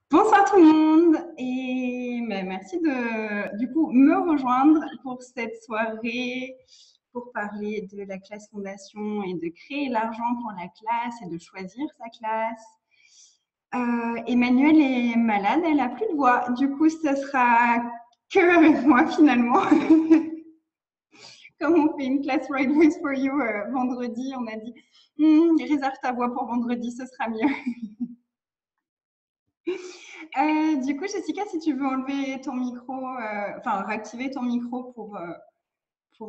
Bonsoir tout le monde et merci de du coup me rejoindre pour cette soirée pour parler de la classe fondation et de créer l'argent pour la classe et de choisir sa classe. Emmanuelle est malade, elle a plus de voix, du coup ce sera que avec moi finalement. Comme on fait une classe Right Voice for You vendredi, on a dit réserve ta voix pour vendredi, ce sera mieux. Du coup, Jessica, si tu veux enlever ton micro, enfin réactiver ton micro pour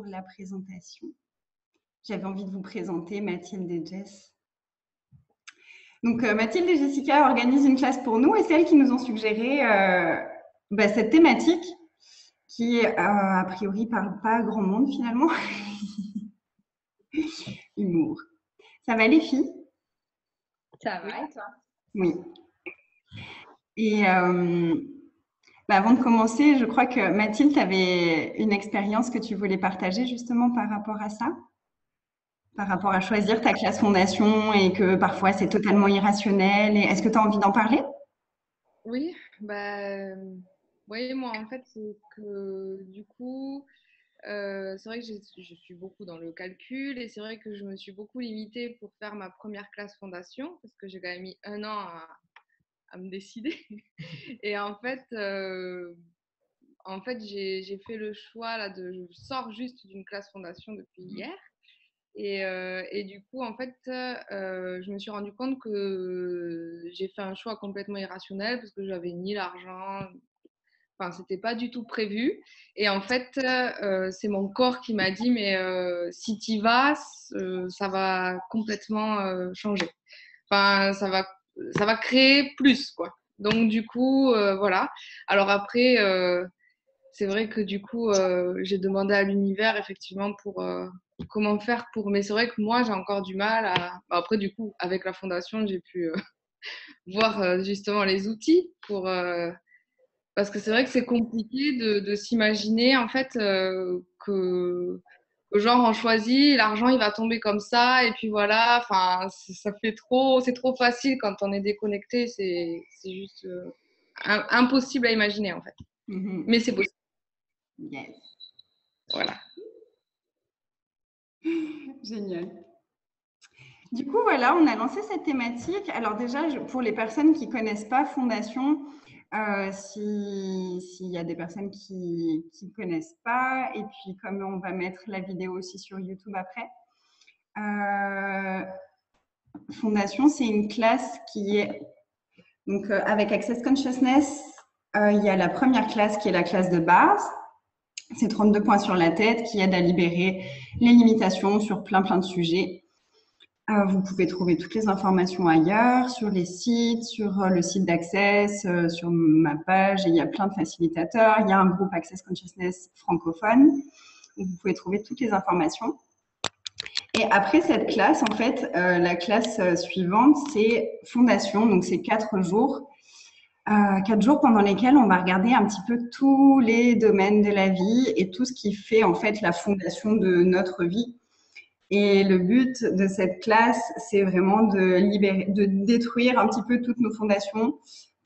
la présentation. J'avais envie de vous présenter Mathilde et Jess. Donc, Mathilde et Jessica organisent une classe pour nous et c'est elles qui nous ont suggéré cette thématique qui, a priori, parle pas à grand monde finalement. Humour. Ça va les filles? Ça va et toi? Oui. Et avant de commencer, je crois que Mathilde, tu avais une expérience que tu voulais partager justement par rapport à ça, par rapport à choisir ta classe fondation et que parfois c'est totalement irrationnel. Et est-ce que tu as envie d'en parler? Oui, oui, moi en fait, c'est que du coup, c'est vrai que je suis beaucoup dans le calcul et c'est vrai que je me suis beaucoup limitée pour faire ma première classe fondation parce que j'ai quand même mis un an à me décider. Et en fait, j'ai fait le choix là je sors juste d'une classe fondation depuis hier. Et du coup, en fait, je me suis rendu compte que j'ai fait un choix complètement irrationnel parce que j'avais ni l'argent, enfin, c'était pas du tout prévu. Et en fait, c'est mon corps qui m'a dit, mais si tu y vas, ça va complètement changer. Enfin, ça va créer plus, quoi. Donc, du coup, voilà. Alors après, c'est vrai que du coup, j'ai demandé à l'univers effectivement pour comment faire pour. Mais c'est vrai que moi, j'ai encore du mal à. Après, du coup, avec la fondation, j'ai pu voir justement les outils pour. Parce que c'est vrai que c'est compliqué de s'imaginer en fait que genre on choisit, l'argent il va tomber comme ça et puis voilà. Enfin, ça fait trop, c'est trop facile quand on est déconnecté. C'est juste impossible à imaginer en fait. Mais c'est possible. Yes, Voilà. génial. Du coup, voilà, on a lancé cette thématique. Alors déjà, pour les personnes qui connaissent pas Fondation, s'il y a des personnes qui ne connaissent pas, et puis comme on va mettre la vidéo aussi sur YouTube après, euh, Fondation, c'est une classe qui est donc avec Access Consciousness. Il y a la première classe qui est la classe de base. C'est 32 points sur la tête qui aide à libérer les limitations sur plein de sujets. Vous pouvez trouver toutes les informations ailleurs, sur les sites, sur le site d'Access, sur ma page. Et il y a plein de facilitateurs. Il y a un groupe Access Consciousness francophone où vous pouvez trouver toutes les informations. Et après cette classe, en fait, la classe suivante, c'est Fondation. Donc, c'est 4 jours. 4 jours pendant lesquels on va regarder un petit peu tous les domaines de la vie et tout ce qui fait en fait la fondation de notre vie. Et le but de cette classe, c'est vraiment de libérer, de détruire un petit peu toutes nos fondations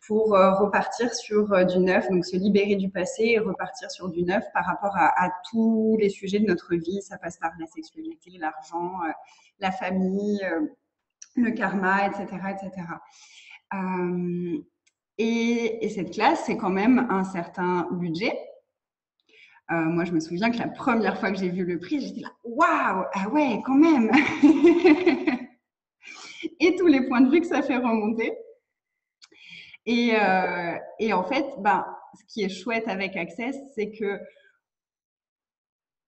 pour repartir sur du neuf, donc se libérer du passé et repartir sur du neuf par rapport à tous les sujets de notre vie. Ça passe par la sexualité, l'argent, la famille, le karma, etc., etc. Et cette classe, c'est quand même un certain budget. Moi, je me souviens que la première fois que j'ai vu le prix, j'étais là, waouh, ah ouais, quand même. Et tous les points de vue que ça fait remonter. Et en fait, ce qui est chouette avec Access, c'est que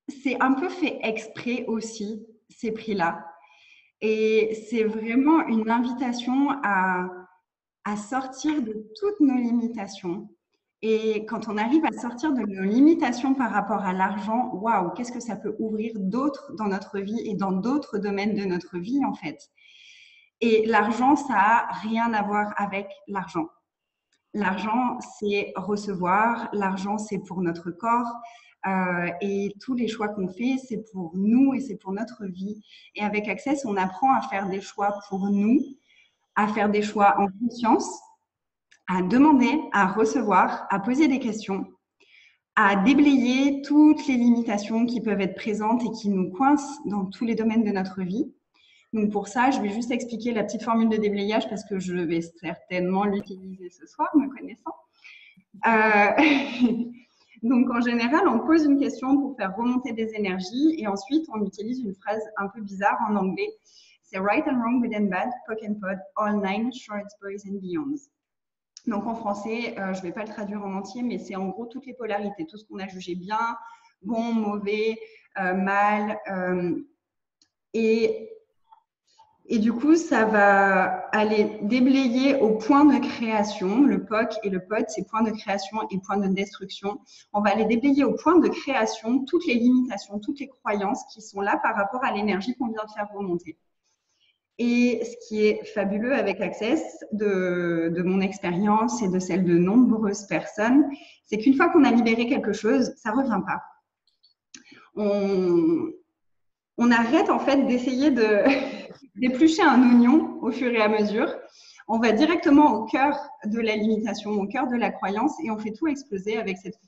c'est un peu fait exprès aussi, ces prix-là. Et c'est vraiment une invitation à sortir de toutes nos limitations. Et quand on arrive à sortir de nos limitations par rapport à l'argent, waouh, qu'est-ce que ça peut ouvrir d'autres dans notre vie et dans d'autres domaines de notre vie, en fait. Et l'argent, ça a rien à voir avec l'argent. L'argent, c'est recevoir, l'argent, c'est pour notre corps. Et tous les choix qu'on fait, c'est pour nous et c'est pour notre vie. Et avec Access, on apprend à faire des choix pour nous, à faire des choix en conscience à demander, à recevoir, à poser des questions, à déblayer toutes les limitations qui peuvent être présentes et qui nous coincent dans tous les domaines de notre vie. Donc pour ça, je vais juste expliquer la petite formule de déblayage parce que je vais certainement l'utiliser ce soir, me connaissant. Donc en général, on pose une question pour faire remonter des énergies et ensuite on utilise une phrase un peu bizarre en anglais. C'est right and wrong, good and bad, POC and POD, all nine, shorts, boys and beyonds. Donc en français, je ne vais pas le traduire en entier, mais c'est en gros toutes les polarités, tout ce qu'on a jugé bien, bon, mauvais, mal. Et du coup, ça va aller déblayer au point de création. Le POC et le POD, c'est point de création et point de destruction. On va aller déblayer au point de création toutes les limitations, toutes les croyances qui sont là par rapport à l'énergie qu'on vient de faire remonter. Et ce qui est fabuleux avec Access, de mon expérience et de celle de nombreuses personnes, c'est qu'une fois qu'on a libéré quelque chose, ça ne revient pas. On arrête en fait d'essayer d'éplucher un oignon au fur et à mesure. On va directement au cœur de la limitation, au cœur de la croyance et on fait tout exploser avec cette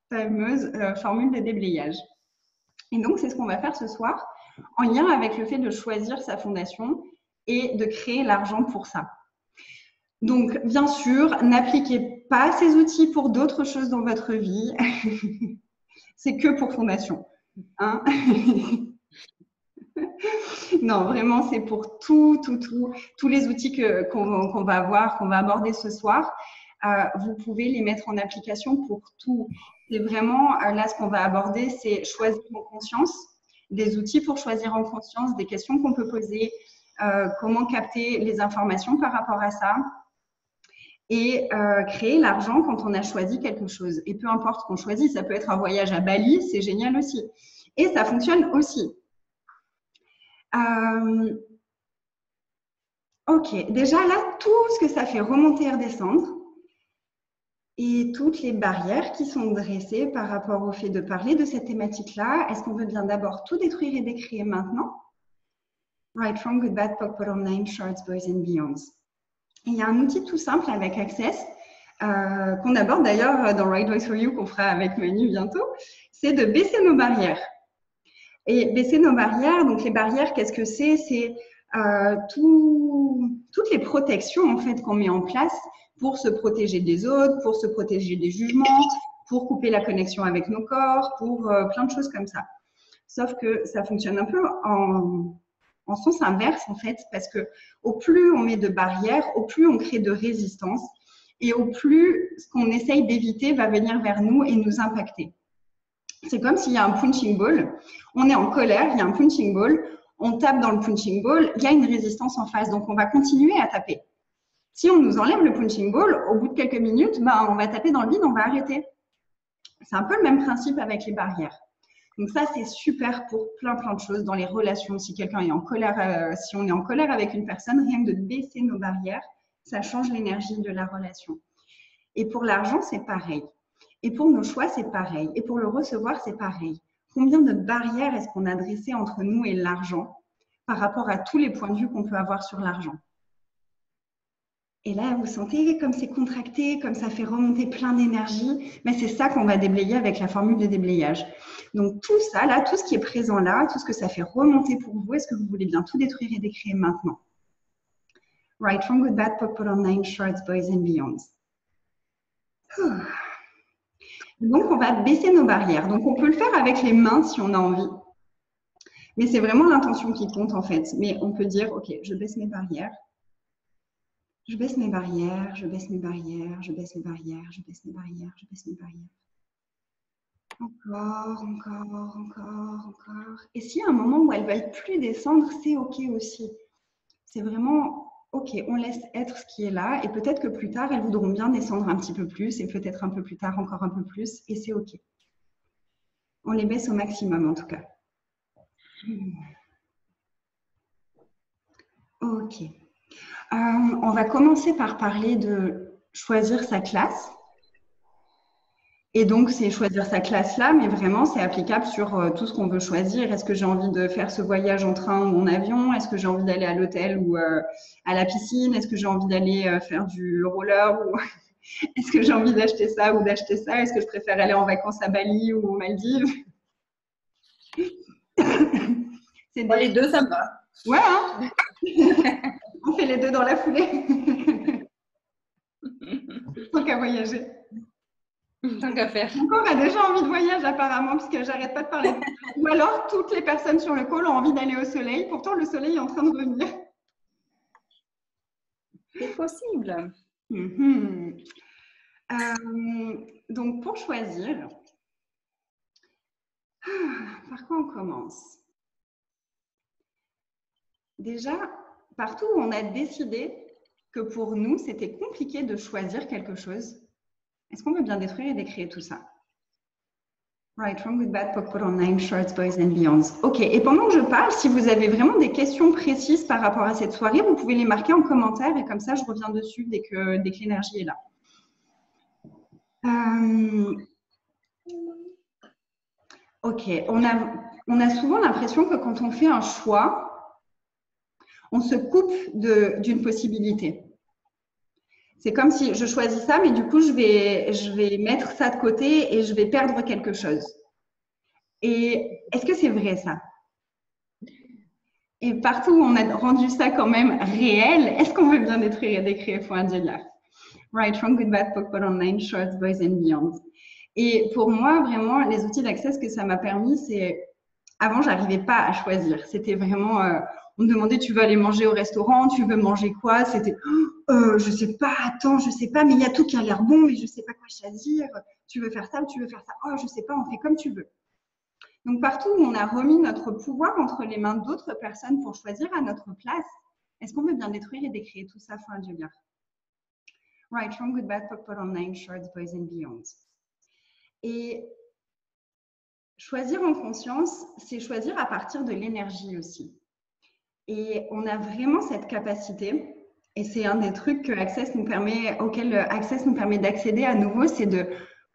fameuse formule de déblayage. Et donc, c'est ce qu'on va faire ce soir en lien avec le fait de choisir sa fondation et de créer l'argent pour ça. Donc, bien sûr, n'appliquez pas ces outils pour d'autres choses dans votre vie. C'est que pour fondation. Hein. Non, vraiment, c'est pour tous les outils qu'on va avoir, qu'on va aborder ce soir. Vous pouvez les mettre en application pour tout. C'est vraiment, là, ce qu'on va aborder, c'est choisir en conscience, des outils pour choisir en conscience, des questions qu'on peut poser, comment capter les informations par rapport à ça et créer l'argent quand on a choisi quelque chose. Et peu importe ce qu'on choisit, ça peut être un voyage à Bali, c'est génial aussi. Et ça fonctionne aussi. Ok, déjà là, tout ce que ça fait remonter et redescendre et toutes les barrières qui sont dressées par rapport au fait de parler de cette thématique-là, est-ce qu'on veut bien d'abord tout détruire et décréer maintenant? Right, wrong, good, bad, POC, bottom line, shorts, boys and beyonds. Et il y a un outil tout simple avec Access qu'on aborde d'ailleurs dans Right Voice for You qu'on fera avec Manu bientôt, c'est de baisser nos barrières. Et baisser nos barrières, donc les barrières, qu'est-ce que c'est? C'est toutes les protections en fait qu'on met en place pour se protéger des autres, pour se protéger des jugements, pour couper la connexion avec nos corps, pour plein de choses comme ça. Sauf que ça fonctionne un peu en sens inverse en fait, parce que au plus on met de barrières, au plus on crée de résistance et au plus ce qu'on essaye d'éviter va venir vers nous et nous impacter. C'est comme s'il y a un punching ball, on est en colère, il y a un punching ball, on tape dans le punching ball, il y a une résistance en face, donc on va continuer à taper. Si on nous enlève le punching ball, au bout de quelques minutes, on va taper dans le vide, on va arrêter. C'est un peu le même principe avec les barrières. Donc ça, c'est super pour plein de choses dans les relations. Si quelqu'un est en colère, si on est en colère avec une personne, rien que de baisser nos barrières, ça change l'énergie de la relation. Et pour l'argent, c'est pareil. Et pour nos choix, c'est pareil. Et pour le recevoir, c'est pareil. Combien de barrières est-ce qu'on a dressées entre nous et l'argent par rapport à tous les points de vue qu'on peut avoir sur l'argent? Et là, vous sentez comme c'est contracté, comme ça fait remonter plein d'énergie. Mais c'est ça qu'on va déblayer avec la formule de déblayage. Donc tout ça, là, tout ce qui est présent là, tout ce que ça fait remonter pour vous, est-ce que vous voulez bien tout détruire et décréer maintenant? Right, wrong, good, bad, POC, bottom line, shorts, boys and beyonds. Donc, on va baisser nos barrières. Donc, on peut le faire avec les mains si on a envie. Mais c'est vraiment l'intention qui compte en fait. Mais on peut dire, ok, je baisse mes barrières. Je baisse mes barrières, je baisse mes barrières, je baisse mes barrières, je baisse mes barrières, je baisse mes barrières. Encore. Et s'il y a un moment où elles ne veulent plus descendre, c'est ok aussi. C'est vraiment ok, on laisse être ce qui est là et peut-être que plus tard, elles voudront bien descendre un petit peu plus et peut-être un peu plus tard, encore un peu plus et c'est ok. On les baisse au maximum en tout cas. Ok. On va commencer par parler de choisir sa classe. Et donc, c'est choisir sa classe là, mais vraiment, c'est applicable sur tout ce qu'on veut choisir. Est-ce que j'ai envie de faire ce voyage en train ou en avion? Est-ce que j'ai envie d'aller à l'hôtel ou à la piscine? Est-ce que j'ai envie d'aller faire du roller Est-ce que j'ai envie d'acheter ça ou d'acheter ça? Est-ce que je préfère aller en vacances à Bali ou aux Maldives? Les deux, ça me va. Ouais, hein. On fait les deux dans la foulée. Tant qu'à voyager. Tant qu'à faire. Encore a déjà envie de voyage apparemment, parce que j'arrête pas de parler. Ou alors, toutes les personnes sur le call ont envie d'aller au soleil. Pourtant, le soleil est en train de revenir. C'est possible. Donc, pour choisir, par quoi on commence? Déjà, partout où on a décidé que pour nous, c'était compliqué de choisir quelque chose, est-ce qu'on veut bien détruire et décréer tout ça? Right, wrong, good, bad, POC, online, shorts, boys and beyonds. Ok, et pendant que je parle, si vous avez vraiment des questions précises par rapport à cette soirée, vous pouvez les marquer en commentaire et comme ça, je reviens dessus dès que l'énergie est là. Ok, on a souvent l'impression que quand on fait un choix, on se coupe d'une possibilité. C'est comme si je choisis ça, mais du coup, je vais mettre ça de côté et je vais perdre quelque chose. Et est-ce que c'est vrai ça? Et partout où on a rendu ça quand même réel, est-ce qu'on veut bien détruire et décréer? Faut un dialogue. Right, wrong, good, bad, POC, online, shorts, boys and beyond. Et pour moi, vraiment, les outils d'accès, ce que ça m'a permis, c'est... Avant, j'arrivais pas à choisir. C'était vraiment... on me demandait, tu veux aller manger au restaurant? Tu veux manger quoi? C'était... je sais pas, attends, je sais pas, mais il y a tout qui a l'air bon, mais je sais pas quoi choisir. Tu veux faire ça ou tu veux faire ça? Oh, je sais pas, on fait comme tu veux. Donc, partout où on a remis notre pouvoir entre les mains d'autres personnes pour choisir à notre place, est-ce qu'on veut bien détruire et décréer tout ça? Faut un dialogue. Right, wrong, good, bad, POC, online, shorts, boys and beyond. Et choisir en conscience, c'est choisir à partir de l'énergie aussi. Et on a vraiment cette capacité, et c'est un des trucs que auquel Access nous permet d'accéder à nouveau, c'est de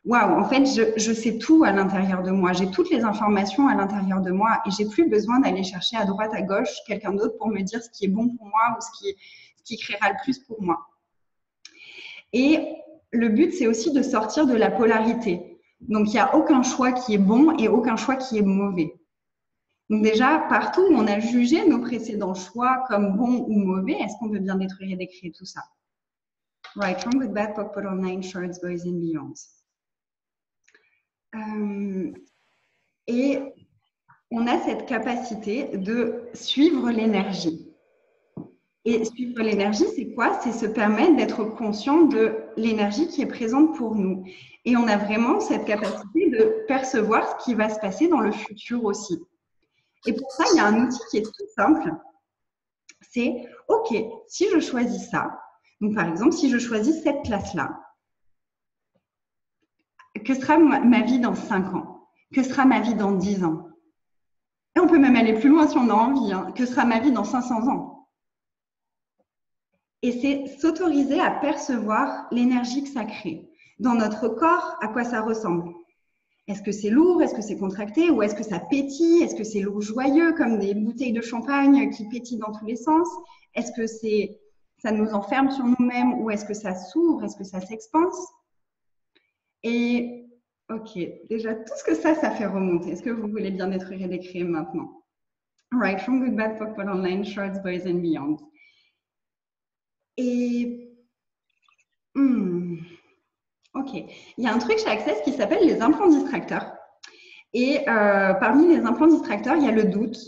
waouh, en fait, je sais tout à l'intérieur de moi, j'ai toutes les informations à l'intérieur de moi et j'ai plus besoin d'aller chercher à droite, à gauche quelqu'un d'autre pour me dire ce qui est bon pour moi ou ce qui créera le plus pour moi. Et le but, c'est aussi de sortir de la polarité. Donc, il n'y a aucun choix qui est bon et aucun choix qui est mauvais. Donc déjà, partout où on a jugé nos précédents choix comme bons ou mauvais, est-ce qu'on veut bien détruire et décréer tout ça? Right, wrong, good, bad, POC, online, shorts, boys and beyond. Et on a cette capacité de suivre l'énergie. Et suivre l'énergie, c'est quoi? C'est se permettre d'être conscient de l'énergie qui est présente pour nous. Et on a vraiment cette capacité de percevoir ce qui va se passer dans le futur aussi. Et pour ça, il y a un outil qui est tout simple. C'est, OK, si je choisis ça, donc par exemple, si je choisis cette classe-là, que sera ma vie dans 5 ans? Que sera ma vie dans 10 ans? Et on peut même aller plus loin si on a envie. Hein. Que sera ma vie dans 500 ans? Et c'est s'autoriser à percevoir l'énergie que ça crée. Dans notre corps, à quoi ça ressemble? Est-ce que c'est lourd? Est-ce que c'est contracté? Ou est-ce que ça pétille? Est-ce que c'est lourd joyeux comme des bouteilles de champagne qui pétillent dans tous les sens? Est-ce que ça nous enferme sur nous-mêmes? Ou est-ce que ça s'ouvre? Est-ce que ça s'expanse? Et ok, déjà tout ce que ça fait remonter. Est-ce que vous voulez bien détruire et décréer maintenant? Right, from good, bad, POC, online, shorts, boys and beyond. Et ok, il y a un truc chez Access qui s'appelle les implants distracteurs. Et parmi les implants distracteurs, il y a le doute.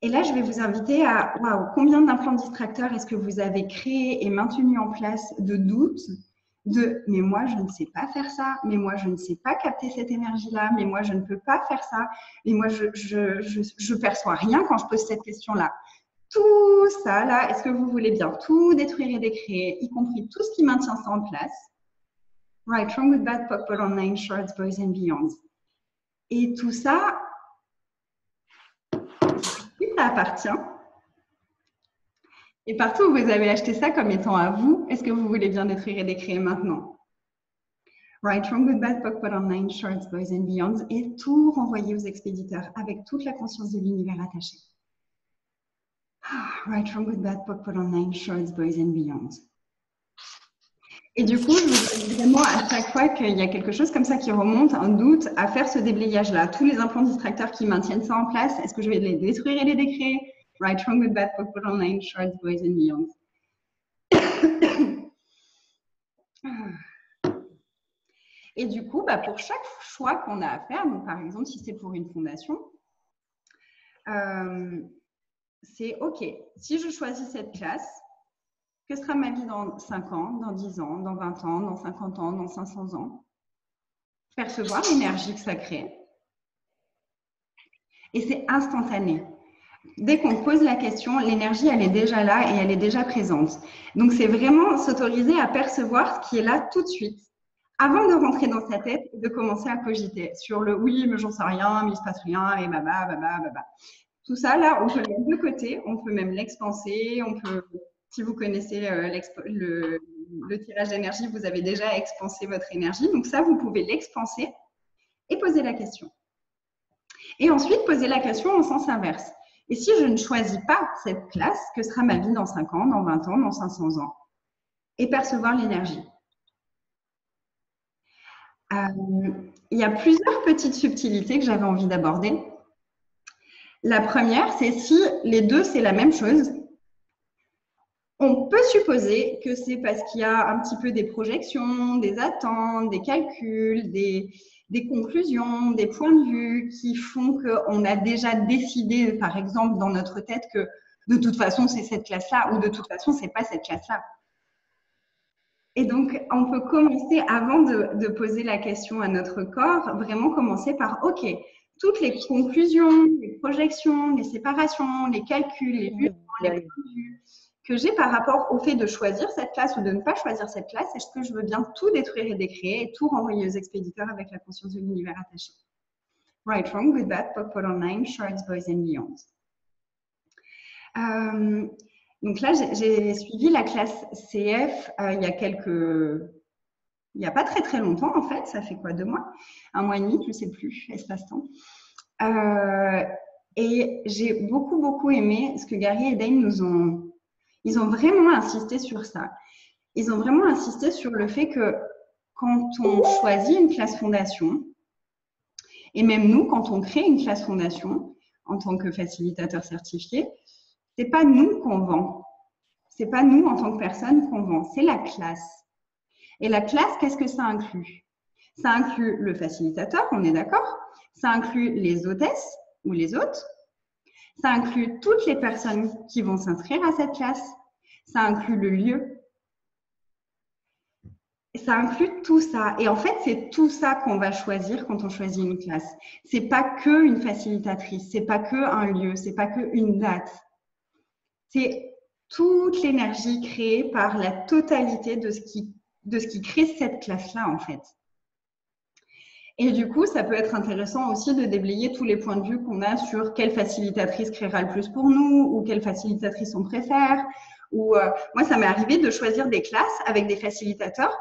Et là, je vais vous inviter à, waouh, combien d'implants distracteurs est-ce que vous avez créé et maintenu en place de doute, mais moi, je ne sais pas faire ça, mais moi, je ne sais pas capter cette énergie-là, mais moi, je ne peux pas faire ça, mais moi, je perçois rien quand je pose cette question-là. Tout ça, là, est-ce que vous voulez bien tout détruire et décréer, y compris tout ce qui maintient ça en place? Right, wrong, good, bad, POC, online, shorts, boys and beyond. Et tout ça, ça appartient. Et partout où vous avez acheté ça comme étant à vous, est-ce que vous voulez bien détruire et décréer maintenant? Right, wrong, good, bad, POC, online, shorts, boys and beyond. Et tout renvoyer aux expéditeurs avec toute la conscience de l'univers attachée. Right, wrong, good, bad, POC, online, shorts, boys and beyond. Et du coup, je vous dis vraiment à chaque fois qu'il y a quelque chose comme ça qui remonte, un doute, à faire ce déblayage-là. Tous les implants distracteurs qui maintiennent ça en place, est-ce que je vais les détruire et les décréer? Right, wrong, good, bad, popular, online, shorts, boys and beyond. Et du coup, pour chaque choix qu'on a à faire, donc par exemple, si c'est pour une fondation, c'est OK, si je choisis cette classe, que sera ma vie dans 5 ans, dans 10 ans, dans 20 ans, dans 50 ans, dans 500 ans? Percevoir l'énergie que ça crée. Et c'est instantané. Dès qu'on pose la question, l'énergie, elle est déjà là et elle est déjà présente. Donc, c'est vraiment s'autoriser à percevoir ce qui est là tout de suite, avant de rentrer dans sa tête et de commencer à cogiter sur le « oui, mais j'en sais rien, mais il ne se passe rien, et baba, baba, baba ». Tout ça, là, on peut le mettre de côté, on peut même l'expanser, on peut, si vous connaissez le tirage d'énergie, vous avez déjà expansé votre énergie. Donc ça, vous pouvez l'expanser et poser la question. Et ensuite, poser la question en sens inverse. Et si je ne choisis pas cette classe, que sera ma vie dans 5 ans, dans 20 ans, dans 500 ans? Et percevoir l'énergie. Il y a plusieurs petites subtilités que j'avais envie d'aborder. La première, c'est si les deux, c'est la même chose. On peut supposer que c'est parce qu'il y a un petit peu des projections, des attentes, des calculs, des conclusions, des points de vue qui font qu'on a déjà décidé, par exemple, dans notre tête que de toute façon, c'est cette classe-là ou de toute façon, c'est pas cette classe-là. Et donc, on peut commencer, avant de poser la question à notre corps, vraiment commencer par « OK, toutes les conclusions, les projections, les séparations, les calculs, les vues, les points de vue que j'ai par rapport au fait de choisir cette classe ou de ne pas choisir cette classe, est-ce que je veux bien tout détruire et décréer et tout renvoyer aux expéditeurs avec la conscience de l'univers attaché? Right, wrong, good, bad, pop, online, shorts, boys and beyond. Donc là, j'ai suivi la classe CF il y a pas très très longtemps en fait, ça fait quoi, 2 mois, 1 mois et demi, je ne sais plus, espace-temps. Et j'ai beaucoup aimé ce que Gary et Dane ils ont vraiment insisté sur ça. Ils ont vraiment insisté sur le fait que quand on choisit une classe fondation, et même nous, quand on crée une classe fondation en tant que facilitateur certifié, c'est pas nous qu'on vend. C'est pas nous en tant que personne qu'on vend, c'est la classe. Et la classe, qu'est-ce que ça inclut? Ça inclut le facilitateur, on est d'accord? Ça inclut les hôtesses ou les hôtes. Ça inclut toutes les personnes qui vont s'inscrire à cette classe. Ça inclut le lieu. Ça inclut tout ça. Et en fait, c'est tout ça qu'on va choisir quand on choisit une classe. C'est pas que une facilitatrice, c'est pas que un lieu, c'est pas que une date. C'est toute l'énergie créée par la totalité de ce qui crée cette classe-là, en fait. Et du coup, ça peut être intéressant aussi de déblayer tous les points de vue qu'on a sur quelle facilitatrice créera le plus pour nous ou quelle facilitatrice on préfère. Ou moi, ça m'est arrivé de choisir des classes avec des facilitateurs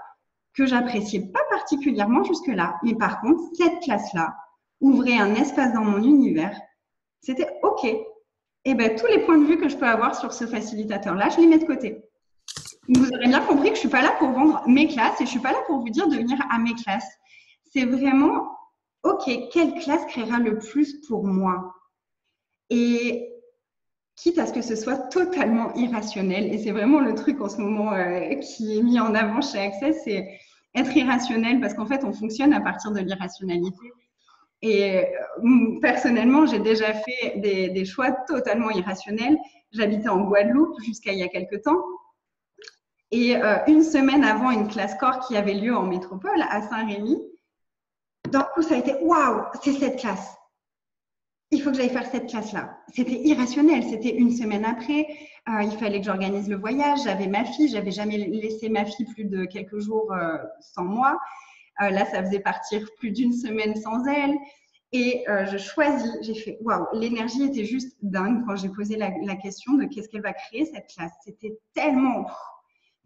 que j'appréciais pas particulièrement jusque-là. Mais par contre, cette classe-là ouvrait un espace dans mon univers. C'était OK. Et bien, tous les points de vue que je peux avoir sur ce facilitateur-là, je les mets de côté. Vous aurez bien compris que je ne suis pas là pour vendre mes classes et je ne suis pas là pour vous dire de venir à mes classes. C'est vraiment, OK, quelle classe créera le plus pour moi? Et quitte à ce que ce soit totalement irrationnel, et c'est vraiment le truc en ce moment qui est mis en avant chez Access, c'est être irrationnel parce qu'en fait, on fonctionne à partir de l'irrationalité. Et personnellement, j'ai déjà fait des choix totalement irrationnels. J'habitais en Guadeloupe jusqu'à il y a quelques temps. Et une semaine avant une classe corps qui avait lieu en métropole, à Saint-Rémy, d'un coup, ça a été « Waouh, c'est cette classe. Il faut que j'aille faire cette classe-là. » C'était irrationnel. C'était une semaine après. Il fallait que j'organise le voyage. J'avais ma fille. J'avais jamais laissé ma fille plus de quelques jours sans moi. Là, ça faisait partir plus d'1 semaine sans elle. Et je choisis. J'ai fait « Waouh, l'énergie était juste dingue » quand j'ai posé la question de qu'est-ce qu'elle va créer cette classe. C'était tellement…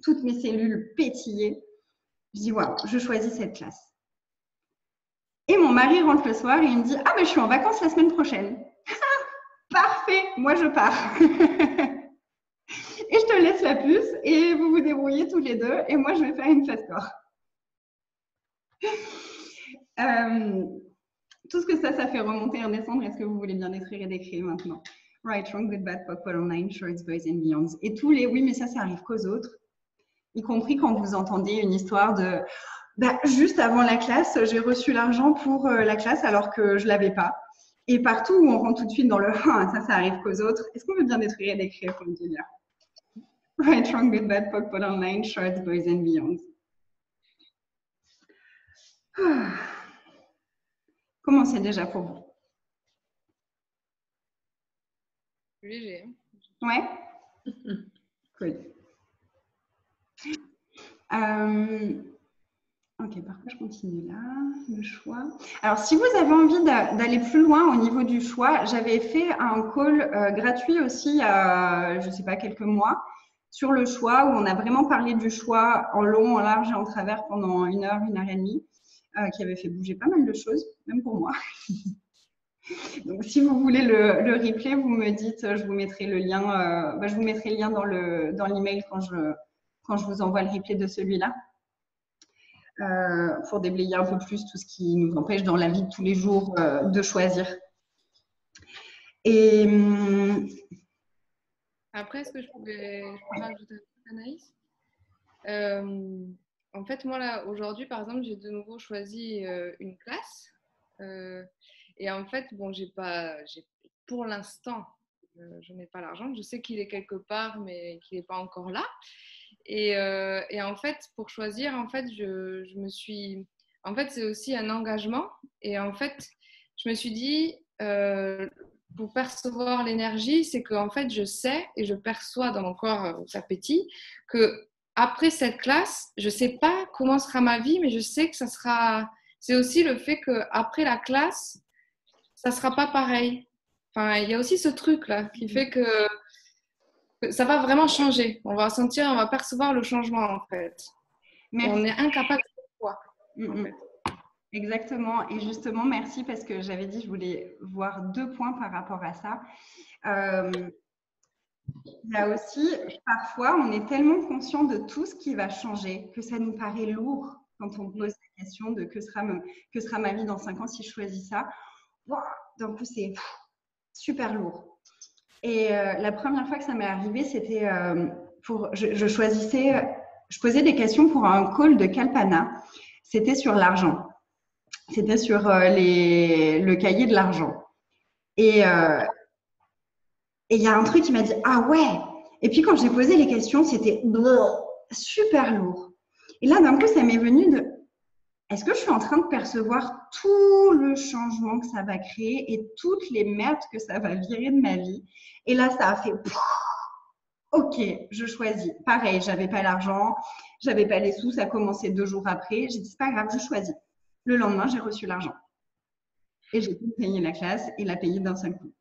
toutes mes cellules pétillaient. Je dis « Waouh, je choisis cette classe. » Et mon mari rentre le soir et il me dit « Ah, mais je suis en vacances la semaine prochaine. » Parfait, moi je pars. et je te laisse la puce et vous vous débrouillez tous les deux et moi je vais faire une fast score. Tout ce que ça fait remonter et redescendre. Est-ce que vous voulez bien détruire et décrire maintenant? Right, wrong, good, bad, pop, online, shorts, boys and beyonds. Et tous les oui, mais ça arrive qu'aux autres. Y compris quand vous entendez une histoire de juste avant la classe, j'ai reçu l'argent pour la classe alors que je ne l'avais pas. Et partout où on rentre tout de suite dans le ça arrive qu'aux autres. Est-ce qu'on veut bien détruire et décrire comme tu dis? Right, wrong, good, bad, pop, online, shorts, boys and beyonds. Comment c'est déjà pour vous? Léger. Ouais. Cool. Ok, par contre, je continue là. Le choix. Alors, si vous avez envie d'aller plus loin au niveau du choix, j'avais fait un call gratuit aussi il y a, je ne sais pas, quelques mois sur le choix où on a vraiment parlé du choix en long, en large et en travers pendant 1 heure, 1 heure et demie, qui avait fait bouger pas mal de choses, même pour moi. Donc, si vous voulez le replay, vous me dites, je vous mettrai le lien, je vous mettrai le lien dans l'email quand je vous envoie le replay de celui-là, pour déblayer un peu plus tout ce qui nous empêche dans la vie de tous les jours de choisir. Et après, est-ce que je pourrais rajouter un truc, Anaïs? En fait, moi, là, aujourd'hui, par exemple, j'ai de nouveau choisi une classe. Et en fait, bon, pour l'instant, je n'ai pas l'argent. Je sais qu'il est quelque part, mais qu'il n'est pas encore là. Et en fait, pour choisir, en fait, je me suis... En fait, c'est aussi un engagement. Et en fait, je me suis dit, pour percevoir l'énergie, c'est qu'en fait, je sais et je perçois dans mon corps, ça pétille, que après cette classe, je ne sais pas comment sera ma vie, mais je sais que ça sera... C'est aussi le fait qu'après la classe, ça ne sera pas pareil. Enfin, il y a aussi ce truc-là qui fait que ça va vraiment changer. On va sentir, on va percevoir le changement, en fait. Merci. On est incapable de voir, en fait. Exactement. Et justement, merci parce que j'avais dit, je voulais voir 2 points par rapport à ça. Là aussi, parfois, on est tellement conscient de tout ce qui va changer que ça nous paraît lourd quand on pose la question de que sera ma vie dans 5 ans si je choisis ça. D'un coup, c'est super lourd. Et la première fois que ça m'est arrivé, c'était je posais des questions pour un call de Kalpana. C'était sur l'argent. C'était sur le cahier de l'argent. Et il y a un truc qui m'a dit « Ah ouais !» Et puis quand j'ai posé les questions, c'était super lourd. Et là, d'un coup, ça m'est venu de « Est-ce que je suis en train de percevoir tout le changement que ça va créer et toutes les merdes que ça va virer de ma vie ?» Et là, ça a fait « Ok, je choisis. » Pareil, j'avais pas l'argent, j'avais pas les sous, ça a commencé 2 jours après. J'ai dit « C'est pas grave, je choisis. » Le lendemain, j'ai reçu l'argent. Et j'ai pu payer la classe et la payer d'un seul coup.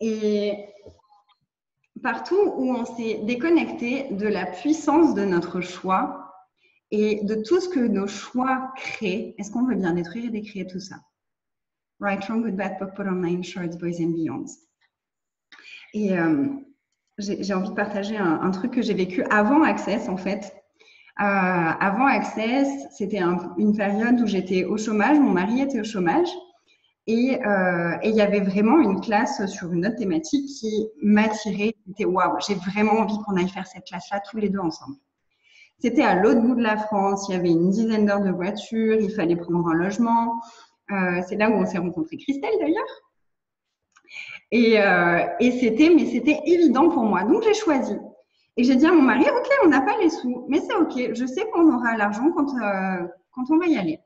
Et partout où on s'est déconnecté de la puissance de notre choix et de tout ce que nos choix créent, est-ce qu'on veut bien détruire et décrire tout ça? Right, wrong, good, bad, pop, online, shorts, boys and beyonds. Et j'ai envie de partager un truc que j'ai vécu avant Access, en fait. Avant Access, c'était une période où j'étais au chômage, mon mari était au chômage. Et il y avait vraiment une classe sur une autre thématique qui m'attirait. C'était waouh, j'ai vraiment envie qu'on aille faire cette classe-là tous les deux ensemble. C'était à l'autre bout de la France, il y avait une dizaine d'heures de voiture, il fallait prendre un logement. C'est là où on s'est rencontré Christelle d'ailleurs. Et c'était évident pour moi. Donc j'ai choisi. Et j'ai dit à mon mari, ok, on n'a pas les sous, mais c'est ok, je sais qu'on aura l'argent quand on va y aller.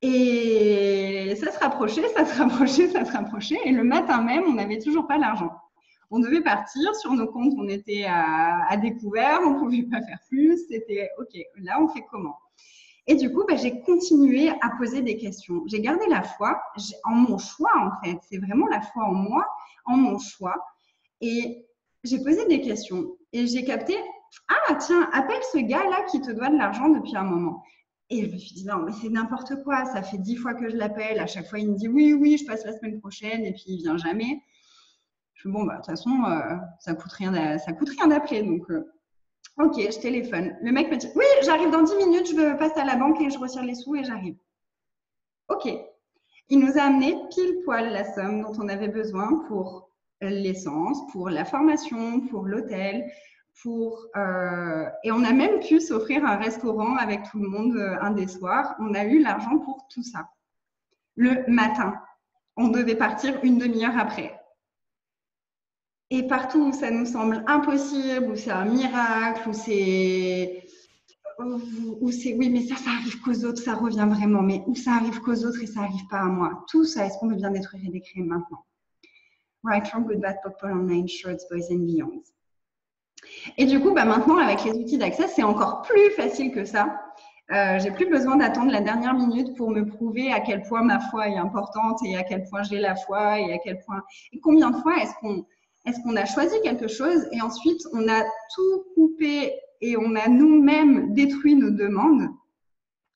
Et ça se rapprochait, ça se rapprochait, ça se rapprochait. Et le matin même, on n'avait toujours pas l'argent. On devait partir sur nos comptes, on était à découvert, on ne pouvait pas faire plus. C'était OK, là, on fait comment? Et du coup, j'ai continué à poser des questions. J'ai gardé la foi en mon choix, en fait. C'est vraiment la foi en moi, en mon choix. Et j'ai posé des questions. Et j'ai capté, ah tiens, appelle ce gars-là qui te doit de l'argent depuis un moment. Et je me suis dit, non, mais c'est n'importe quoi. Ça fait 10 fois que je l'appelle. À chaque fois, il me dit, oui, je passe la semaine prochaine. Et puis, il ne vient jamais. Bon, bah, de toute façon, ça coûte rien d'appeler. Donc, ok, je téléphone. Le mec me dit, oui, j'arrive dans 10 minutes, je passe à la banque et je retire les sous et j'arrive. Ok. Il nous a amené pile poil la somme dont on avait besoin pour l'essence, pour la formation, pour l'hôtel, et on a même pu s'offrir un restaurant avec tout le monde un des soirs. On a eu l'argent pour tout ça. Le matin, on devait partir une demi-heure après. Et partout où ça nous semble impossible, où c'est un miracle, où c'est oui, mais ça arrive qu'aux autres, ça revient vraiment, mais où ça arrive qu'aux autres et ça n'arrive pas à moi. Tout ça, est-ce qu'on veut bien détruire et décrire maintenant? Right, from good, bad, purple, online, shirts, boys and beyond. Et du coup, bah, maintenant, avec les outils d'accès, c'est encore plus facile que ça. J'ai plus besoin d'attendre la dernière minute pour me prouver à quel point ma foi est importante et à quel point j'ai la foi et à quel point… Et combien de fois est-ce qu'on a choisi quelque chose et ensuite on a tout coupé et on a nous-mêmes détruit nos demandes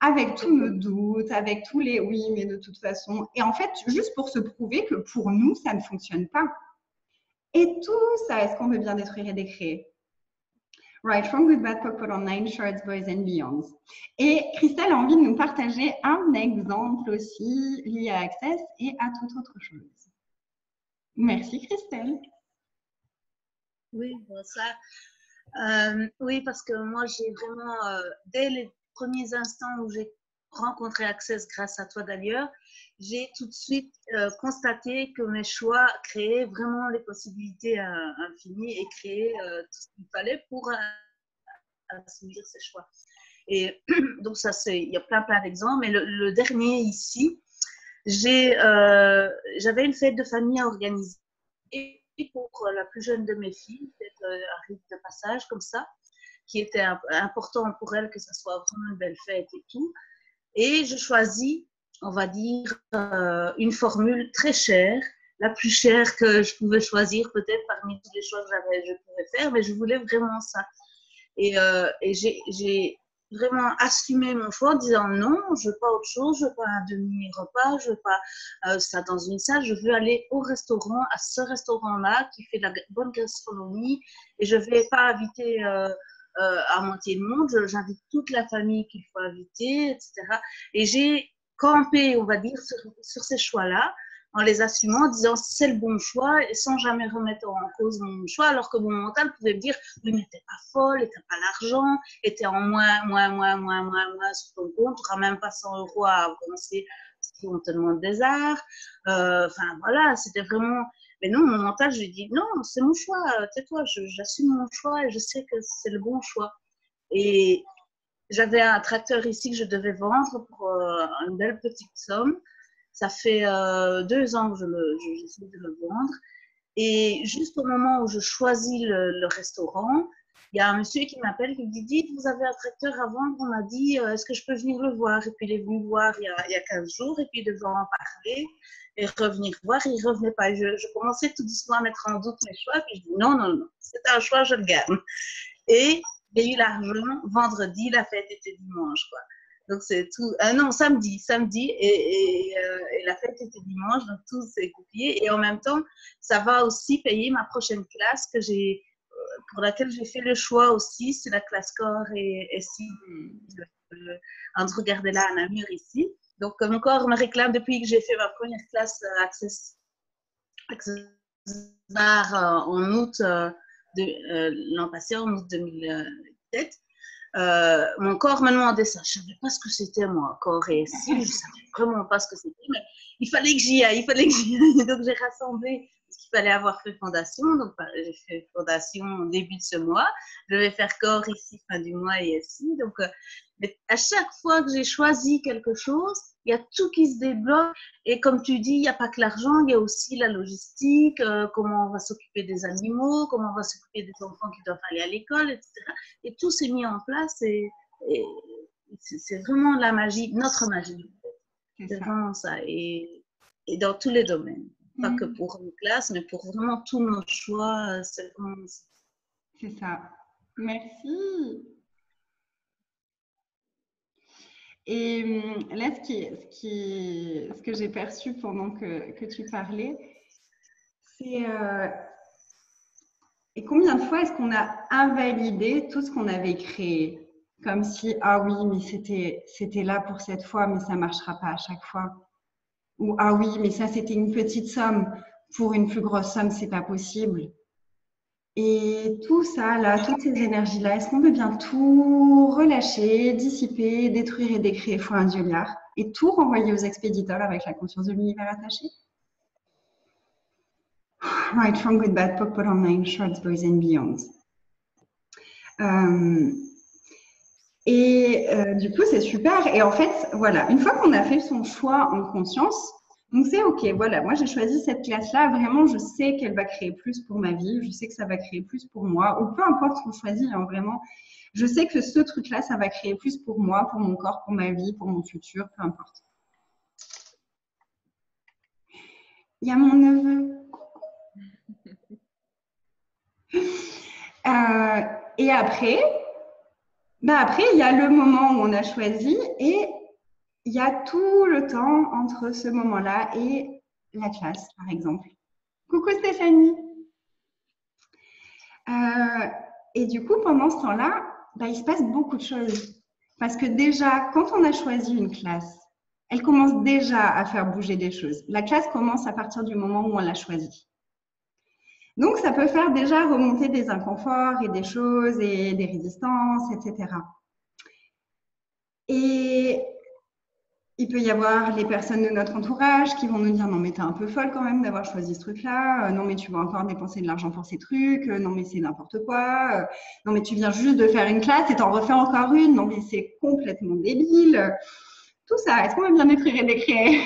avec tous nos doutes, avec tous les oui, mais de toute façon. Et en fait, juste pour se prouver que pour nous, ça ne fonctionne pas. Et tout ça, est-ce qu'on veut bien détruire et décréer? Right, from good, bad, purple, online, shirts, boys and beyond. Et Christelle a envie de nous partager un exemple aussi lié à Access et à toute autre chose. Merci Christelle. Oui, bon, ça. Oui, parce que moi, j'ai vraiment, dès les premiers instants où j'ai rencontré Access grâce à toi d'ailleurs, j'ai tout de suite constaté que mes choix créaient vraiment les possibilités infinies et créaient tout ce qu'il fallait pour assouvir ces choix. Et donc, ça, il y a plein d'exemples. Mais le dernier ici, j'avais une fête de famille à organiser pour la plus jeune de mes filles, peut-être un rite de passage comme ça, qui était important pour elle que ça soit vraiment une belle fête et tout. Et je choisis, on va dire, une formule très chère, la plus chère que je pouvais choisir peut-être parmi tous les choix que je pouvais faire, mais je voulais vraiment ça. Et j'ai vraiment assumé mon choix en disant non, je veux pas autre chose, je veux pas un demi-repas, je veux pas ça dans une salle, je veux aller au restaurant, à ce restaurant-là qui fait de la bonne gastronomie et je vais pas inviter à moitié le monde, j'invite toute la famille qu'il faut inviter, etc. Et j'ai campé, on va dire, sur ces choix-là, en les assumant, en disant c'est le bon choix et sans jamais remettre en cause mon choix, alors que mon mental pouvait me dire oui, mais t'es pas folle, et t'as pas l'argent, et t'es en moins sur ton compte, tu n'auras même pas 100 € à avancer si on te demande des arts. Enfin voilà, c'était vraiment. Mais non, mon mental, je lui dis non, c'est mon choix, tais-toi, j'assume mon choix et je sais que c'est le bon choix. Et j'avais un tracteur ici que je devais vendre pour une belle petite somme. Ça fait 2 ans que j'essaie de le vendre. Et juste au moment où je choisis le restaurant, il y a un monsieur qui m'appelle qui me dit « Dites, vous avez un tracteur à vendre ?» On m'a dit « Est-ce que je peux venir le voir ?» Et puis il est venu voir il y a 15 jours et puis il devait en parler et revenir voir. Il ne revenait pas. Je commençais tout doucement à mettre en doute mes choix. Puis je dis « Non, c'est un choix, je le garde. » Et j'ai eu l'argent vendredi, la fête était dimanche, quoi. Donc, c'est tout. Non, samedi. Et la fête était dimanche, donc tout s'est goupillé. Et en même temps, ça va aussi payer ma prochaine classe pour laquelle j'ai fait le choix aussi. C'est la classe corps et SI Andrew Gardella à Namur ici. Donc, mon corps me réclame depuis que j'ai fait ma première classe Access Bar en août l'an passé, en août 2017. Mon corps me demandait ça. Je ne savais pas ce que c'était, moi, corps et SI. Je ne savais vraiment pas ce que c'était, mais il fallait que j'y aille. Donc, j'ai rassemblé ce qu'il fallait avoir fait fondation. Donc, j'ai fait fondation au début de ce mois. Je vais faire corps ici, fin du mois, et SI. Donc, mais à chaque fois que j'ai choisi quelque chose, il y a tout qui se débloque. Et comme tu dis, il n'y a pas que l'argent, il y a aussi la logistique, comment on va s'occuper des animaux, comment on va s'occuper des enfants qui doivent aller à l'école, etc. Et tout s'est mis en place et c'est vraiment la magie, notre magie. C'est vraiment ça. Et dans tous les domaines. Pas que pour une classe, mais pour vraiment tous nos choix, c'est vraiment ça. C'est ça. Merci. Et là, ce que j'ai perçu pendant que tu parlais, c'est Et combien de fois est-ce qu'on a invalidé tout ce qu'on avait créé? Comme si, ah oui, mais c'était là pour cette fois, mais ça ne marchera pas à chaque fois. Ou, ah oui, mais ça, c'était une petite somme. Pour une plus grosse somme, c'est pas possible. Et tout ça, là, toutes ces énergies-là, est-ce qu'on peut bien tout relâcher, dissiper, détruire et décréer fois un dieu liard et tout renvoyer aux expéditeurs avec la conscience de l'univers attaché? Right, from good, bad, Pokpol Online, Shorts, Boys and Beyonds. Du coup, c'est super. Et en fait, voilà, une fois qu'on a fait son choix en conscience, donc c'est OK, voilà, moi j'ai choisi cette classe-là, vraiment, je sais qu'elle va créer plus pour ma vie, je sais que ça va créer plus pour moi, ou peu importe ce qu'on choisit, hein, vraiment, je sais que ce truc-là, ça va créer plus pour moi, pour mon corps, pour ma vie, pour mon futur, peu importe. Il y a mon neveu. Et après, il y a le moment où on a choisi et il y a tout le temps entre ce moment-là et la classe, par exemple. Coucou Stéphanie. Et du coup, pendant ce temps-là, il se passe beaucoup de choses. Parce que déjà, quand on a choisi une classe, elle commence déjà à faire bouger des choses. La classe commence à partir du moment où on l'a choisie. Donc, ça peut faire déjà remonter des inconforts et des choses et des résistances, etc. Et il peut y avoir les personnes de notre entourage qui vont nous dire « Non, mais t'es un peu folle quand même d'avoir choisi ce truc-là. Non, mais tu vas encore dépenser de l'argent pour ces trucs. Non, mais c'est n'importe quoi. Non, mais tu viens juste de faire une classe et t'en refais encore une. Non, mais c'est complètement débile. » Tout ça, est-ce qu'on va bien détruire et décréer?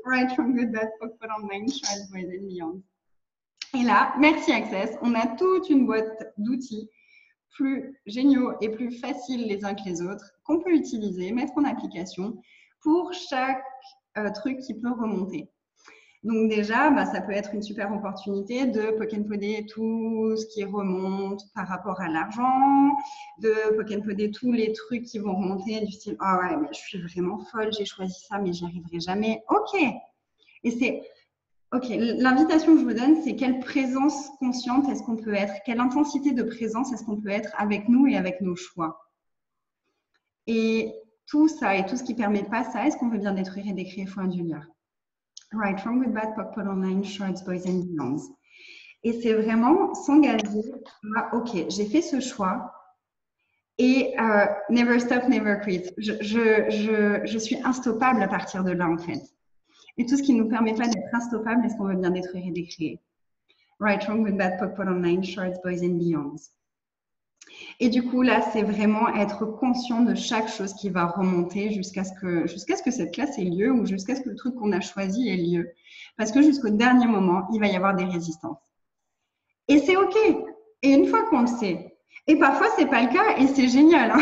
Right from good, bad, Pokpol Online, Shorts, Boys and Beyonds. Et là, merci Access, on a toute une boîte d'outils plus géniaux et plus faciles les uns que les autres qu'on peut utiliser, mettre en application pour chaque truc qui peut remonter. Donc déjà, ça peut être une super opportunité de pokenpoder tout ce qui remonte par rapport à l'argent, de pokenpoder tous les trucs qui vont remonter du style « Ah ouais, mais je suis vraiment folle, j'ai choisi ça, mais j'y arriverai jamais. » Ok. Et c'est... Ok, l'invitation que je vous donne, c'est quelle présence consciente est-ce qu'on peut être, quelle intensité de présence est-ce qu'on peut être avec nous et avec nos choix. Et tout ça et tout ce qui ne permet pas ça, est-ce qu'on veut bien détruire et décréer fois un dieu liard? Right, from good, bad, Pokpol Online, Shorts, Boys and Beyonds. Et c'est vraiment s'engager à, ok, j'ai fait ce choix et never stop, never quit. Je suis instoppable à partir de là, en fait. Et tout ce qui ne nous permet pas d'être instoppable, est-ce qu'on veut bien détruire et décréer? Right, wrong, good, bad, Pokpol Online, Shorts, Boys and Beyonds. Et du coup, là, c'est vraiment être conscient de chaque chose qui va remonter jusqu'à ce que cette classe ait lieu ou jusqu'à ce que le truc qu'on a choisi ait lieu. Parce que jusqu'au dernier moment, il va y avoir des résistances. Et c'est OK. Et une fois qu'on le sait, et parfois, ce n'est pas le cas et c'est génial. Hein.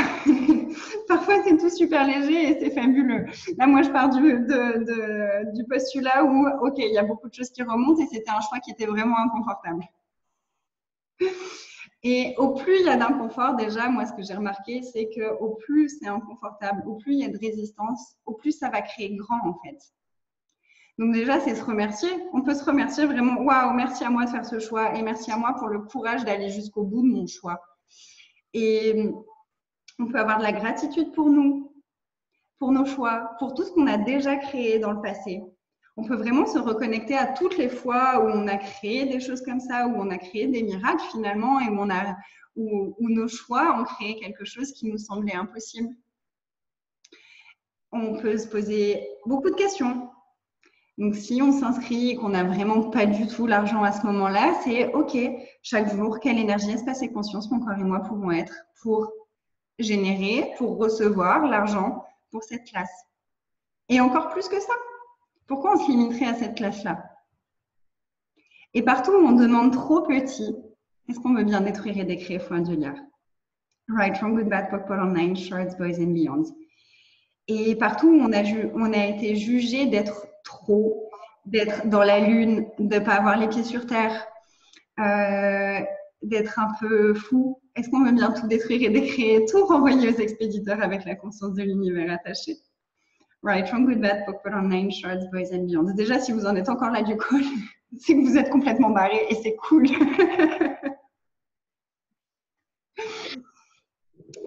Parfois, c'est tout super léger et c'est fabuleux. Là, moi, je pars du postulat où, OK, il y a beaucoup de choses qui remontent et c'était un choix qui était vraiment inconfortable. Et au plus il y a d'inconfort, déjà, moi, ce que j'ai remarqué, c'est qu'au plus c'est inconfortable, au plus il y a de résistance, au plus ça va créer grand, en fait. Donc déjà, c'est se remercier. On peut se remercier vraiment. Waouh, merci à moi de faire ce choix et merci à moi pour le courage d'aller jusqu'au bout de mon choix. Et on peut avoir de la gratitude pour nous, pour nos choix, pour tout ce qu'on a déjà créé dans le passé. On peut vraiment se reconnecter à toutes les fois où on a créé des choses comme ça, où on a créé des miracles finalement et où nos choix ont créé quelque chose qui nous semblait impossible. On peut se poser beaucoup de questions. Donc, si on s'inscrit et qu'on n'a vraiment pas du tout l'argent à ce moment-là, c'est OK, chaque jour, quelle énergie, espace et conscience mon corps et moi pouvons être pour générer, pour recevoir l'argent pour cette classe. Et encore plus que ça, pourquoi on se limiterait à cette classe-là? Et partout où on demande trop petit, est-ce qu'on veut bien détruire et décréer fois un dieu liard? Right, from good, bad, Pokpol Online, Shorts, Boys and Beyonds. Et partout où on a été jugé d'être trop, d'être dans la lune, de ne pas avoir les pieds sur terre, d'être un peu fou. Est-ce qu'on veut bien tout détruire et décréer, tout renvoyer aux expéditeurs avec la conscience de l'univers attaché? Right, from good, bad, Pokpol Online, Shorts, Boys and Beyond. Déjà, si vous en êtes encore là du call, c'est que vous êtes complètement barré et c'est cool.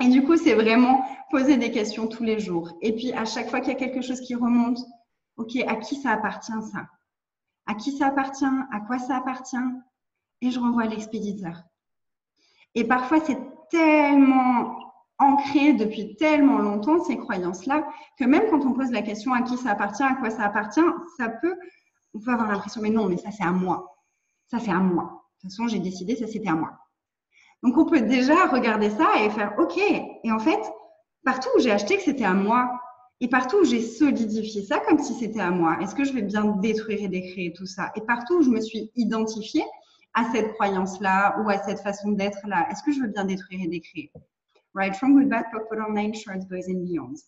Et du coup, c'est vraiment poser des questions tous les jours. Et puis, à chaque fois qu'il y a quelque chose qui remonte, ok, à qui ça appartient ça? À qui ça appartient? À quoi ça appartient? Et je renvoie à l'expéditeur. Et parfois, c'est tellement ancré depuis tellement longtemps, ces croyances-là, que même quand on pose la question à qui ça appartient, à quoi ça appartient, on peut avoir l'impression, mais non, mais ça, c'est à moi. Ça, c'est à moi. De toute façon, j'ai décidé, ça, c'était à moi. Donc, on peut déjà regarder ça et faire, ok, et en fait, partout où j'ai acheté que c'était à moi, et partout où j'ai solidifié ça comme si c'était à moi, est-ce que je vais bien détruire et décréer tout ça? Et partout où je me suis identifiée à cette croyance-là ou à cette façon d'être-là, est-ce que je veux bien détruire et décréer? Right, from good, bad, pop, online, shorts, boys and beyonds.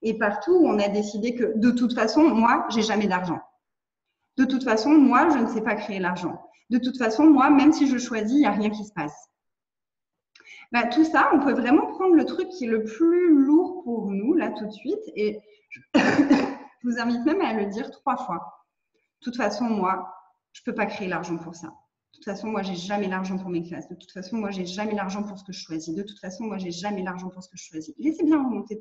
Et partout où on a décidé que, de toute façon, moi, j'ai jamais d'argent. De toute façon, moi, je ne sais pas créer l'argent. De toute façon, moi, même si je choisis, il n'y a rien qui se passe. Bah, tout ça, on peut vraiment prendre le truc qui est le plus lourd pour nous, là, tout de suite. Et je vous invite même à le dire 3 fois. De toute façon, moi, je ne peux pas créer l'argent pour ça. De toute façon, moi, j'ai jamais l'argent pour mes classes. De toute façon, moi, j'ai jamais l'argent pour ce que je choisis. De toute façon, moi, j'ai jamais l'argent pour ce que je choisis. Laissez bien remonter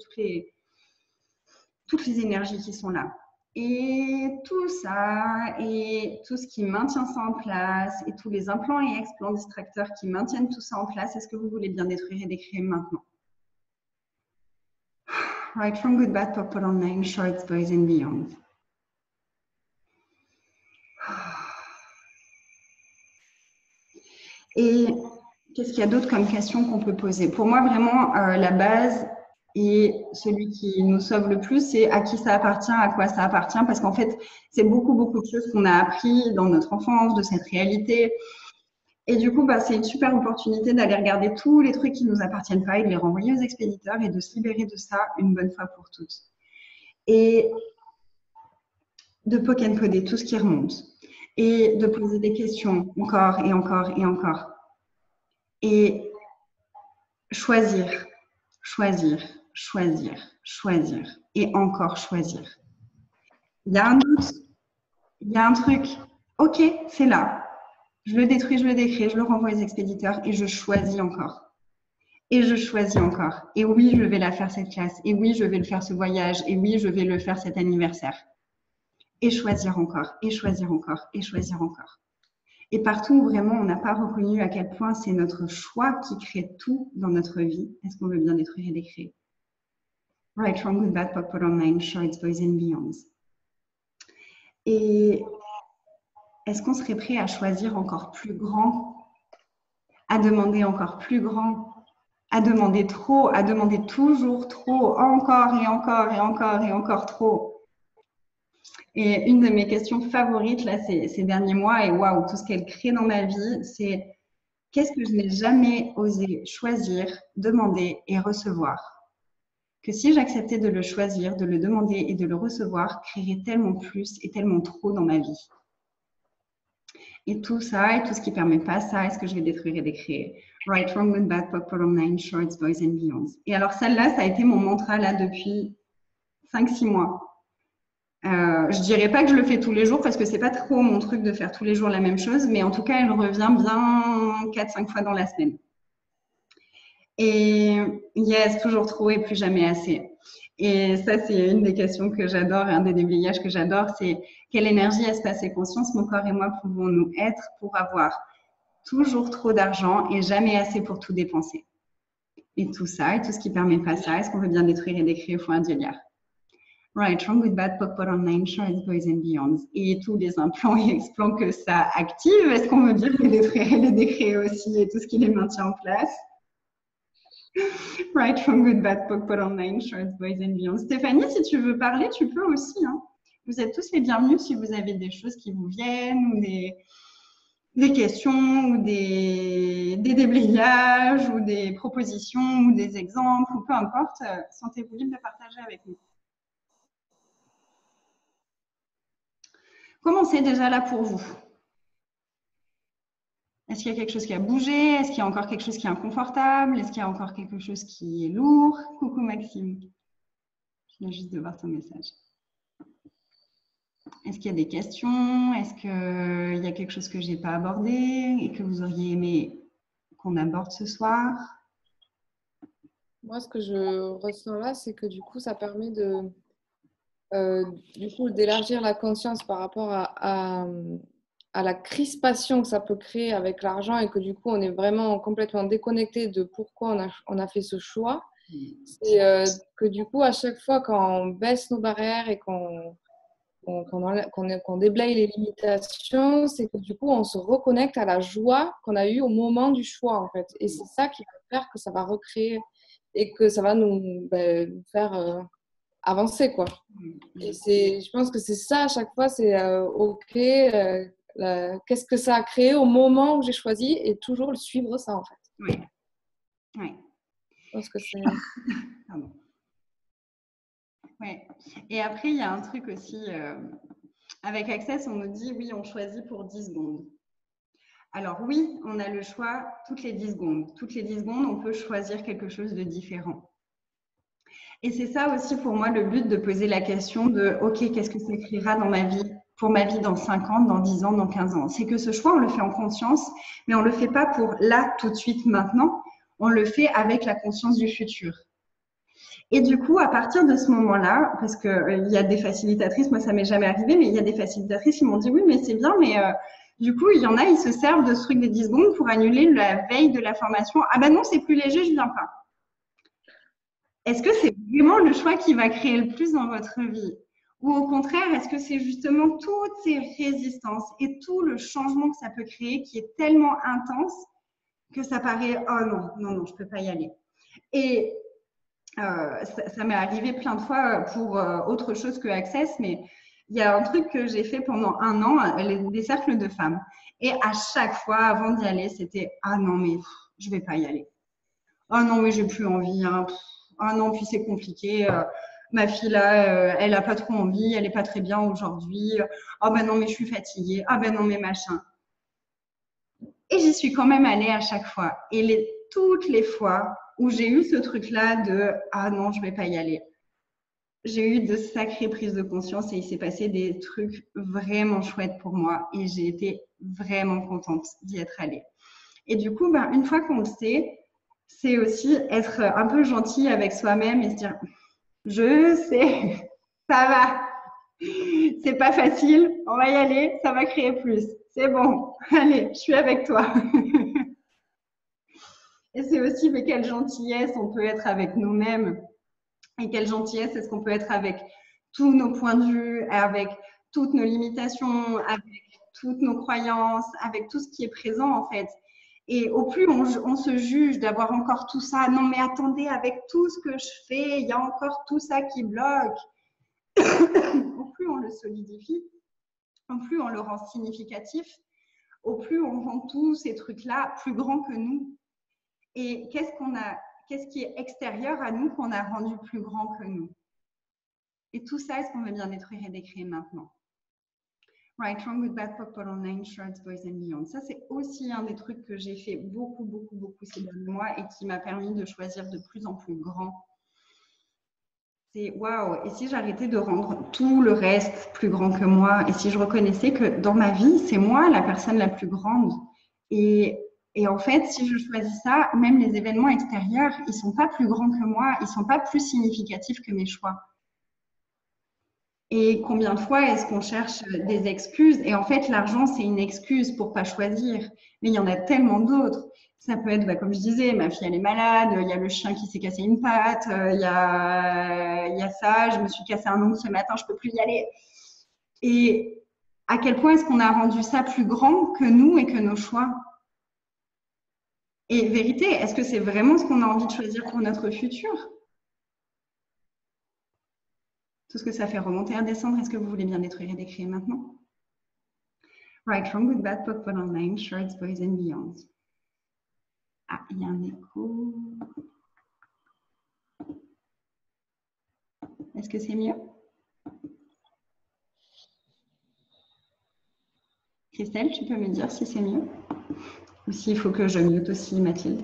toutes les énergies qui sont là. Et tout ça, et tout ce qui maintient ça en place, et tous les implants et explants distracteurs qui maintiennent tout ça en place, est-ce que vous voulez bien détruire et décréer maintenant? Right, from good, bad, purple, online, shorts, boys and beyond. Et qu'est-ce qu'il y a d'autre comme question qu'on peut poser? Pour moi, vraiment, la base et celui qui nous sauve le plus, c'est à qui ça appartient, à quoi ça appartient, parce qu'en fait, c'est beaucoup de choses qu'on a appris dans notre enfance, de cette réalité. Et du coup, c'est une super opportunité d'aller regarder tous les trucs qui ne nous appartiennent pas et de les renvoyer aux expéditeurs et de se libérer de ça une bonne fois pour toutes. Et de poker-coder tout ce qui remonte. Et de poser des questions encore et encore et encore. Et choisir, choisir, choisir, choisir et encore choisir. Il y a un doute, il y a un truc. Ok, c'est là. Je le détruis, je le décrée, je le renvoie aux expéditeurs et je choisis encore. Et je choisis encore. Et oui, je vais la faire cette classe. Et oui, je vais le faire ce voyage. Et oui, je vais le faire cet anniversaire. Et choisir encore, et choisir encore, et choisir encore. Et partout où vraiment on n'a pas reconnu à quel point c'est notre choix qui crée tout dans notre vie, est-ce qu'on veut bien détruire et décréer? Right, from good, bad, pop, online, shorts, boys and beyonds. Et est-ce qu'on serait prêt à choisir encore plus grand, à demander encore plus grand, à demander trop, à demander toujours trop, encore et encore et encore et encore trop? Et une de mes questions favorites là, ces derniers mois, et waouh, tout ce qu'elle crée dans ma vie, c'est qu'est-ce que je n'ai jamais osé choisir, demander et recevoir? Que si j'acceptais de le choisir, de le demander et de le recevoir, créerait tellement plus et tellement trop dans ma vie. Et tout ça, et tout ce qui ne permet pas ça, est-ce que je vais détruire et décréer? Right, wrong, good, bad, pop, online, shorts, boys and beyonds. Et alors celle-là, ça a été mon mantra là depuis 5-6 mois. Je dirais pas que je le fais tous les jours parce que c'est pas trop mon truc de faire tous les jours la même chose, mais en tout cas, elle revient bien 4-5 fois dans la semaine. Et yes, toujours trop et plus jamais assez. Et ça, c'est une des questions que j'adore, un des déblayages que j'adore, c'est quelle énergie, espace et conscience, mon corps et moi pouvons-nous être pour avoir toujours trop d'argent et jamais assez pour tout dépenser? Et tout ça, et tout ce qui permet pas ça, est-ce qu'on veut bien détruire et décrire au fond un dieu? Right, wrong, good, bad, pop, online, shorts, boys and beyonds. Et tous les implants et explants que ça active, est-ce qu'on veut bien les détruire et les décréer aussi et tout ce qui les maintient en place? Right, from good, bad, pop, online, shorts, boys and beyonds. Stéphanie, si tu veux parler, tu peux aussi. Hein. Vous êtes tous les bienvenus si vous avez des choses qui vous viennent ou des questions ou des déblayages ou des propositions ou des exemples ou peu importe. Sentez-vous libre de partager avec nous. Comment c'est déjà là pour vous? Est-ce qu'il y a quelque chose qui a bougé? Est-ce qu'il y a encore quelque chose qui est inconfortable? Est-ce qu'il y a encore quelque chose qui est lourd? Coucou Maxime. Je viens juste de voir ton message. Est-ce qu'il y a des questions? Est-ce qu'il y a quelque chose que je n'ai pas abordé et que vous auriez aimé qu'on aborde ce soir? Moi, ce que je ressens là, c'est que du coup, ça permet d'élargir la conscience par rapport à la crispation que ça peut créer avec l'argent et que du coup, on est vraiment complètement déconnecté de pourquoi on a fait ce choix. C'est que du coup, à chaque fois, quand on baisse nos barrières et qu'on déblaye les limitations, c'est que du coup, on se reconnecte à la joie qu'on a eue au moment du choix, en fait. Et c'est ça qui va faire que ça va recréer et que ça va nous faire avancer, quoi. Et je pense que c'est ça à chaque fois, c'est OK, qu'est-ce que ça a créé au moment où j'ai choisi et toujours le suivre ça, en fait. Oui. Oui. Je pense que c'est... Pardon. Ouais. Et après, il y a un truc aussi, avec Access, on nous dit, oui, on choisit pour 10 secondes. Alors oui, on a le choix toutes les 10 secondes. Toutes les 10 secondes, on peut choisir quelque chose de différent. Et c'est ça aussi pour moi le but de poser la question de, OK, qu'est-ce que ça créera dans ma vie, pour ma vie dans 5 ans, dans 10 ans, dans 15 ans? C'est que ce choix, on le fait en conscience, mais on ne le fait pas pour là, tout de suite, maintenant. On le fait avec la conscience du futur. Et du coup, à partir de ce moment-là, parce qu'il y a des facilitatrices, moi ça m'est jamais arrivé, mais il y a des facilitatrices qui m'ont dit oui, mais c'est bien, mais du coup, il y en a, ils se servent de ce truc des 10 secondes pour annuler la veille de la formation. Ah ben non, c'est plus léger, je viens pas. Est-ce que c'est vraiment le choix qui va créer le plus dans votre vie? Ou au contraire, est-ce que c'est justement toutes ces résistances et tout le changement que ça peut créer qui est tellement intense que ça paraît « oh non, non, non, je peux pas y aller ». Et ça m'est arrivé plein de fois pour autre chose que Access, mais il y a un truc que j'ai fait pendant 1 an, des cercles de femmes. Et à chaque fois, avant d'y aller, c'était « ah non, mais je vais pas y aller. Oh non, mais j'ai plus envie. Hein. Ah non, puis c'est compliqué. Ma fille là, elle a pas trop envie, elle est pas très bien aujourd'hui. Oh ben non, mais je suis fatiguée. Ah ben non, mais machin. » Et j'y suis quand même allée à chaque fois. Et toutes les fois où j'ai eu ce truc-là de « ah non, je vais pas y aller », j'ai eu de sacrées prises de conscience et il s'est passé des trucs vraiment chouettes pour moi et j'ai été vraiment contente d'y être allée. Et du coup, ben, une fois qu'on le sait, c'est aussi être un peu gentil avec soi-même et se dire « je sais, ça va, c'est pas facile, on va y aller, ça va créer plus, c'est bon, allez, je suis avec toi ». Et c'est aussi, mais quelle gentillesse on peut être avec nous-mêmes et quelle gentillesse est-ce qu'on peut être avec tous nos points de vue, avec toutes nos limitations, avec toutes nos croyances, avec tout ce qui est présent en fait. Et au plus on se juge d'avoir encore tout ça, non mais attendez, avec tout ce que je fais, il y a encore tout ça qui bloque. Au plus on le solidifie, au plus on le rend significatif, au plus on rend tous ces trucs-là plus grands que nous. Et qu'est-ce qui est extérieur à nous qu'on a rendu plus grand que nous? Et tout ça, est-ce qu'on veut bien détruire et décréer maintenant? Right, wrong with bad people on 9 shirts, boys and beyond. Ça, c'est aussi un des trucs que j'ai fait beaucoup ces derniers mois et qui m'a permis de choisir de plus en plus grand. C'est waouh, et si j'arrêtais de rendre tout le reste plus grand que moi, et si je reconnaissais que dans ma vie, c'est moi la personne la plus grande. Et en fait, si je choisis ça, même les événements extérieurs, ils ne sont pas plus grands que moi, ils ne sont pas plus significatifs que mes choix. Et combien de fois est-ce qu'on cherche des excuses? Et en fait, l'argent, c'est une excuse pour ne pas choisir. Mais il y en a tellement d'autres. Ça peut être, comme je disais, ma fille, elle est malade, il y a le chien qui s'est cassé une patte, il y a ça, je me suis cassé un ongle ce matin, je ne peux plus y aller. Et à quel point est-ce qu'on a rendu ça plus grand que nous et que nos choix? Et vérité, est-ce que c'est vraiment ce qu'on a envie de choisir pour notre futur? Tout ce que ça fait remonter à descendre, est-ce que vous voulez bien détruire et décréer maintenant? Right, wrong with bad people on 9 shirts, boys and beyond. Ah, il y a un écho. Est-ce que c'est mieux? Christelle, tu peux me dire si c'est mieux? Ou s'il faut que je mute aussi Mathilde?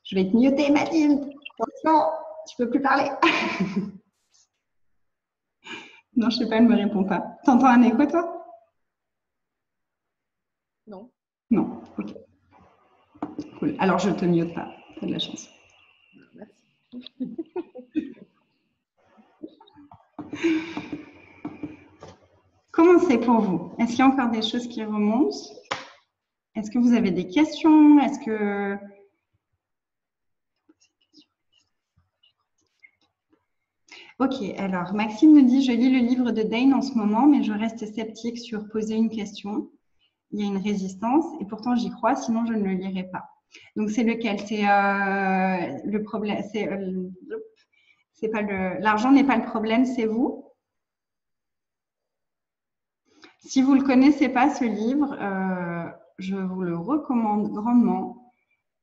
Je vais te muter, Mathilde. Attention, tu ne peux plus parler. Non, je sais pas, elle me répond pas. T'entends un écho, toi? Non. Non. Ok. Cool. Alors, je te mute pas. T'as de la chance. Merci. Comment c'est pour vous? Est-ce qu'il y a encore des choses qui remontent? Est-ce que vous avez des questions? Est-ce que... Ok, alors Maxime nous dit « Je lis le livre de Dane en ce moment, mais je reste sceptique sur poser une question. Il y a une résistance et pourtant j'y crois, sinon je ne le lirai pas. » Donc c'est lequel? C'est le problème. C'est pas l'argent n'est pas le problème, c'est vous. Si vous ne le connaissez pas, ce livre, je vous le recommande grandement.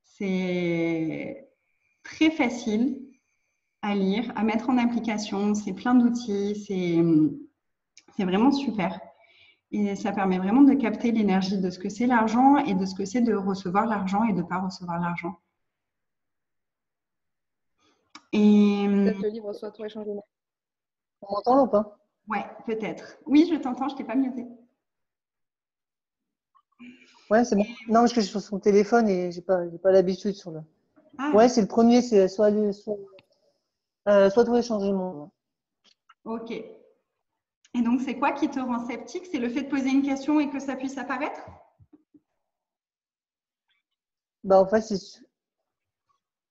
C'est très facile à lire, à mettre en application. C'est plein d'outils. C'est vraiment super. Et ça permet vraiment de capter l'énergie de ce que c'est l'argent et de ce que c'est de recevoir l'argent et de ne pas recevoir l'argent. Et Peut-être le livre Soit toi et change de monde. On m'entend ou pas? ouais, peut-être. Oui, je t'entends, je ne t'ai pas muté. Ouais, c'est bon. Non, parce que je suis sur son téléphone et j'ai pas l'habitude sur le. Ah, Ouais, c'est le premier, c'est soit toi et changer le monde. ok. Et donc, c'est quoi qui te rend sceptique? C'est le fait de poser une question et que ça puisse apparaître? Bah, en fait, c'est.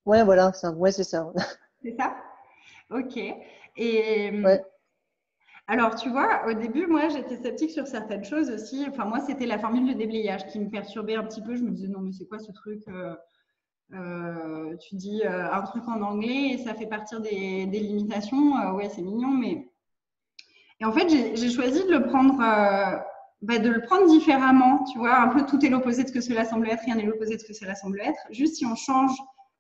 Ouais, voilà, ouais, c'est ça. C'est ça? Ok. Et Ouais. alors, tu vois, au début, moi, j'étais sceptique sur certaines choses aussi. Enfin, moi, c'était la formule de déblayage qui me perturbait un petit peu. Je me disais, non, mais c'est quoi ce truc? Tu dis un truc en anglais et ça fait partir des limitations. Ouais, c'est mignon, mais... Et en fait, j'ai choisi de le prendre... de le prendre différemment, tu vois, un peu tout est l'opposé de ce que cela semble être, rien n'est l'opposé de ce que cela semble être. Juste si on change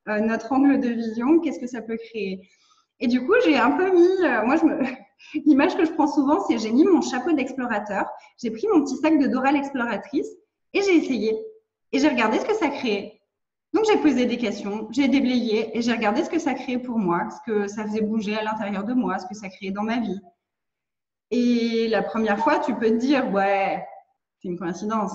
notre angle de vision, qu'est-ce que ça peut créer? Et du coup, j'ai un peu mis, l'image que je prends souvent, c'est j'ai mis mon chapeau d'explorateur, j'ai pris mon petit sac de Dora l'exploratrice et j'ai essayé. Et j'ai regardé ce que ça créait. Donc, j'ai posé des questions, j'ai déblayé et j'ai regardé ce que ça créait pour moi, ce que ça faisait bouger à l'intérieur de moi, ce que ça créait dans ma vie. Et la première fois, tu peux te dire, ouais, c'est une coïncidence.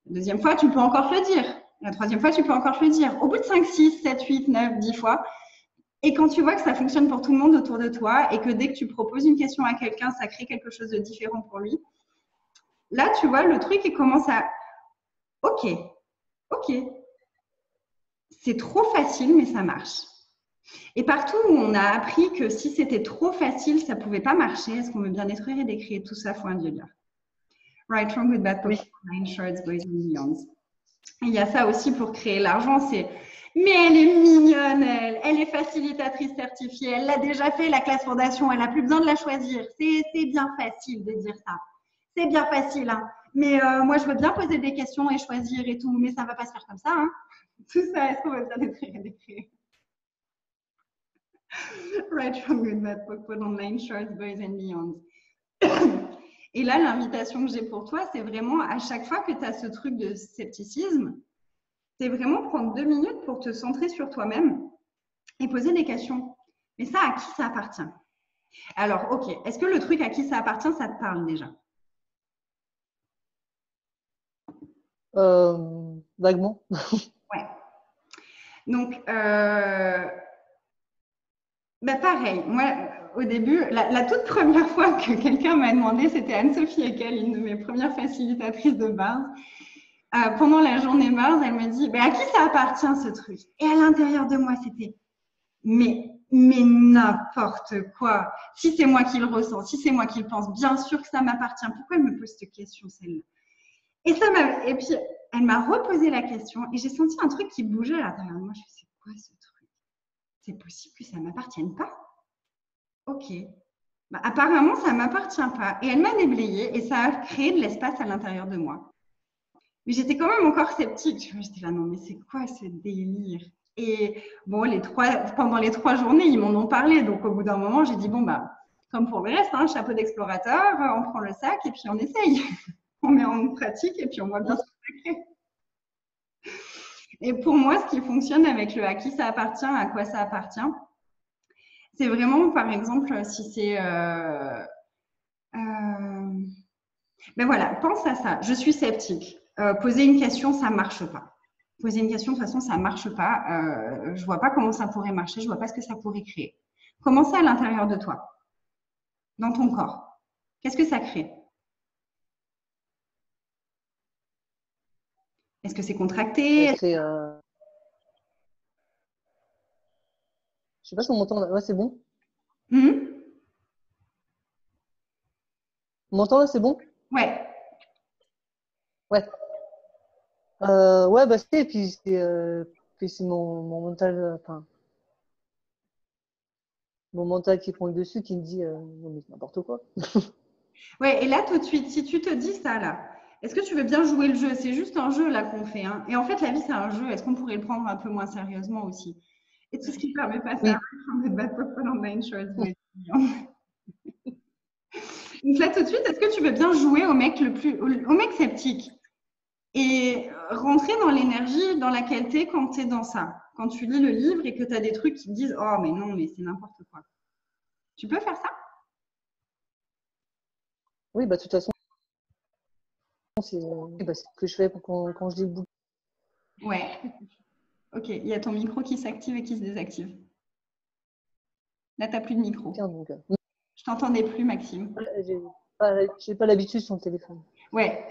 La deuxième fois, tu peux encore te le dire. La troisième fois, tu peux encore te le dire. Au bout de 5, 6, 7, 8, 9, 10 fois, et quand tu vois que ça fonctionne pour tout le monde autour de toi et que dès que tu proposes une question à quelqu'un, ça crée quelque chose de différent pour lui, là, tu vois, le truc, il commence à... Ok, c'est trop facile, mais ça marche. Et partout où on a appris que si c'était trop facile, ça ne pouvait pas marcher, est-ce qu'on veut bien détruire et décrire tout ça, faut un dieu lire. Right, wrong, good, bad, Oui. nine shorts, boys and beyonds. Et il y a ça aussi pour créer l'argent, c'est mais elle est mignonne, elle est facilitatrice certifiée, elle l'a déjà fait la classe fondation, elle n'a plus besoin de la choisir. C'est bien facile de dire ça. C'est bien facile, hein. Mais moi je veux bien poser des questions et choisir et tout, mais ça ne va pas se faire comme ça, hein. Tout ça, est-ce qu'on va bien décrire et décrire? Right, wrong, good, bad, put on nine shorts, boys and beyonds. Et là, l'invitation que j'ai pour toi, c'est vraiment à chaque fois que tu as ce truc de scepticisme, c'est vraiment prendre 2 minutes pour te centrer sur toi-même et poser des questions. Mais ça, à qui ça appartient? Alors, ok, est-ce que le truc à qui ça appartient, ça te parle déjà? Vaguement. Ouais. Donc, pareil, moi, au début, la toute première fois que quelqu'un m'a demandé, c'était Anne-Sophie Eckel, une de mes premières facilitatrices de base. Pendant la journée Mars, elle me dit, à qui ça appartient ce truc? Et à l'intérieur de moi, c'était, mais n'importe quoi. Si c'est moi qui le ressens, si c'est moi qui le pense, bien sûr que ça m'appartient. Pourquoi elle me pose cette question, celle-là? Et puis, elle m'a reposé la question et j'ai senti un truc qui bougeait à l'intérieur de moi. Je me suis dit, c'est quoi ce truc? C'est possible que ça ne m'appartienne pas? Ok. Apparemment, ça ne m'appartient pas. Et elle m'a déblayé et ça a créé de l'espace à l'intérieur de moi. Mais j'étais quand même encore sceptique. J'étais là, non, mais c'est quoi ce délire? Et bon, pendant les 3 journées, ils m'en ont parlé. Donc, au bout d'un moment, j'ai dit, bon, comme pour le reste, hein, chapeau d'explorateur, on prend le sac et puis on essaye. On met en pratique et puis on voit bien ce que ça crée. Et pour moi, ce qui fonctionne avec le à qui ça appartient, à quoi ça appartient, c'est vraiment, par exemple, si c'est Ben voilà, pense à ça. Je suis sceptique. Poser une question, ça ne marche pas. Poser une question, de toute façon, ça ne marche pas. Je ne vois pas comment ça pourrait marcher. Je ne vois pas ce que ça pourrait créer. Comment c'est à l'intérieur de toi, dans ton corps? Qu'est-ce que ça crée? Est-ce que c'est contracté? Ça crée, je sais pas si on m'entend là. Ouais, c'est bon. Hmm. On m'entend là, c'est bon? Ouais. Ouais. Ouais, bah c'est, et puis c'est mon mental, enfin, mon mental qui prend le dessus, qui me dit, non, mais c'est n'importe quoi. Ouais, et là, tout de suite, si tu te dis ça, là, est-ce que tu veux bien jouer le jeu? C'est juste un jeu, là, qu'on fait, hein. Et en fait, la vie, c'est un jeu. Est-ce qu'on pourrait le prendre un peu moins sérieusement aussi? Et tout ce qui ne permet pas ça, Oui. de bad pop on nine shorts. Donc là, tout de suite, est-ce que tu veux bien jouer au mec sceptique et rentrer dans l'énergie dans laquelle tu es quand tu es dans ça? Quand tu lis le livre et que tu as des trucs qui te disent, oh, mais non, mais c'est n'importe quoi. Tu peux faire ça? Oui, bah de toute façon, c'est ce que je fais quand je lis le bouquin. Ouais. Ok, il y a ton micro qui s'active et qui se désactive. Là, tu n'as plus de micro. Donc, Je t'entendais plus, Maxime. j'ai pas l'habitude sur le téléphone. Ouais.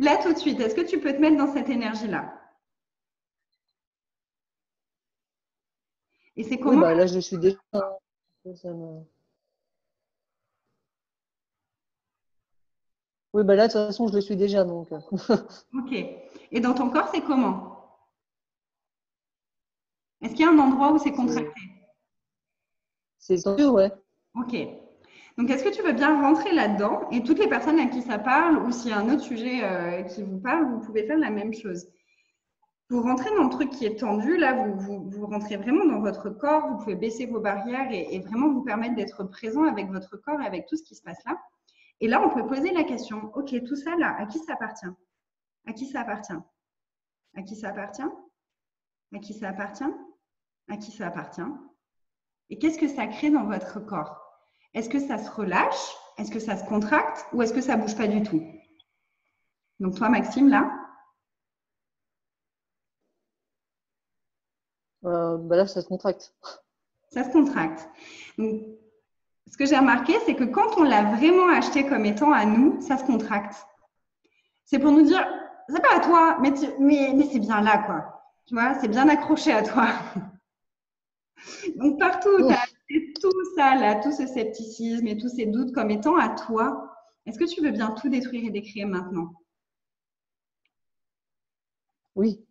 Là, tout de suite, est-ce que tu peux te mettre dans cette énergie-là? Et c'est Oui, comment? bah là, je le suis déjà. Ça me- Oui, bah là, de toute façon, je le suis déjà, donc. Ok. Et dans ton corps, c'est comment? Est-ce qu'il y a un endroit où c'est contracté? C'est tendu, ouais. Ok. Donc, est-ce que tu veux bien rentrer là-dedans? Et toutes les personnes à qui ça parle, ou s'il y a un autre sujet qui vous parle, vous pouvez faire la même chose. Vous rentrez dans le truc qui est tendu, là, vous rentrez vraiment dans votre corps, vous pouvez baisser vos barrières et vraiment vous permettre d'être présent avec votre corps et avec tout ce qui se passe là. Et là, on peut poser la question, ok, tout ça là, à qui ça appartient? À qui ça appartient? À qui ça appartient? À qui ça appartient? À qui ça appartient? Et qu'est-ce que ça crée dans votre corps? Est-ce que ça se relâche? Est-ce que ça se contracte? Ou est-ce que ça bouge pas du tout? Donc toi, Maxime, là, Bah là, ça se contracte. ça se contracte. Donc, ce que j'ai remarqué, c'est que quand on l'a vraiment acheté comme étant à nous, ça se contracte. C'est pour nous dire, c'est pas à toi, mais c'est bien là, quoi. Tu vois, c'est bien accroché à toi. Donc, partout où tu as acheté tout ça, là, tout ce scepticisme et tous ces doutes comme étant à toi, est-ce que tu veux bien tout détruire et décrire maintenant? Oui.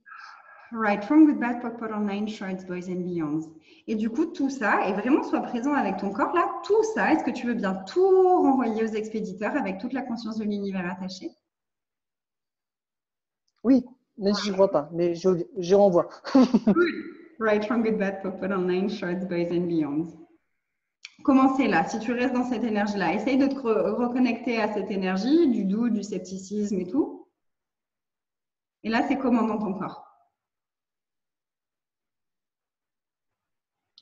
Right, from good bad pop on nine shorts, boys and beyonds. Et du coup, tout ça, et vraiment sois présent avec ton corps là, tout ça, est-ce que tu veux bien tout renvoyer aux expéditeurs avec toute la conscience de l'univers attachée? Oui, même si je crois pas, mais je renvoie. Right, from good bad pop on nine shorts, boys and beyonds. Comment c'est là? Si tu restes dans cette énergie-là, essaye de te reconnecter à cette énergie, du doute, du scepticisme et tout. Et là, c'est comment dans ton corps?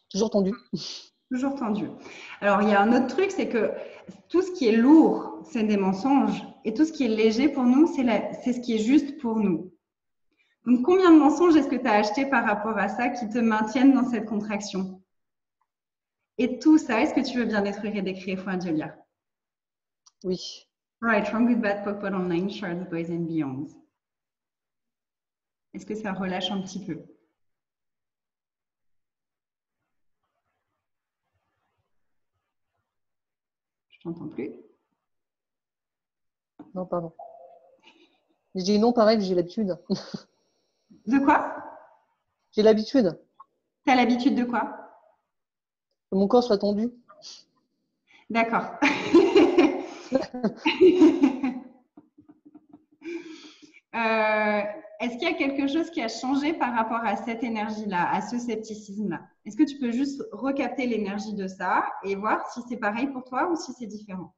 Toujours tendu. Toujours tendu. Alors, il y a un autre truc, c'est que tout ce qui est lourd, c'est des mensonges. Et tout ce qui est léger pour nous, c'est ce qui est juste pour nous. Donc, combien de mensonges est-ce que tu as acheté par rapport à ça qui te maintiennent dans cette contraction? Et tout ça, est-ce que tu veux bien détruire et décrire, Frangelia? Oui. Right, from good bad pop on nine shards, boys and beyonds. Est-ce que ça relâche un petit peu? Je t'entends plus. Non, pardon. Je dis non, pareil, j'ai l'habitude. De quoi? J'ai l'habitude Tu as l'habitude de quoi? que mon corps soit tendu. D'accord. Est-ce qu'il y a quelque chose qui a changé par rapport à cette énergie-là, à ce scepticisme-là? Est-ce que tu peux juste recapter l'énergie de ça et voir si c'est pareil pour toi ou si c'est différent?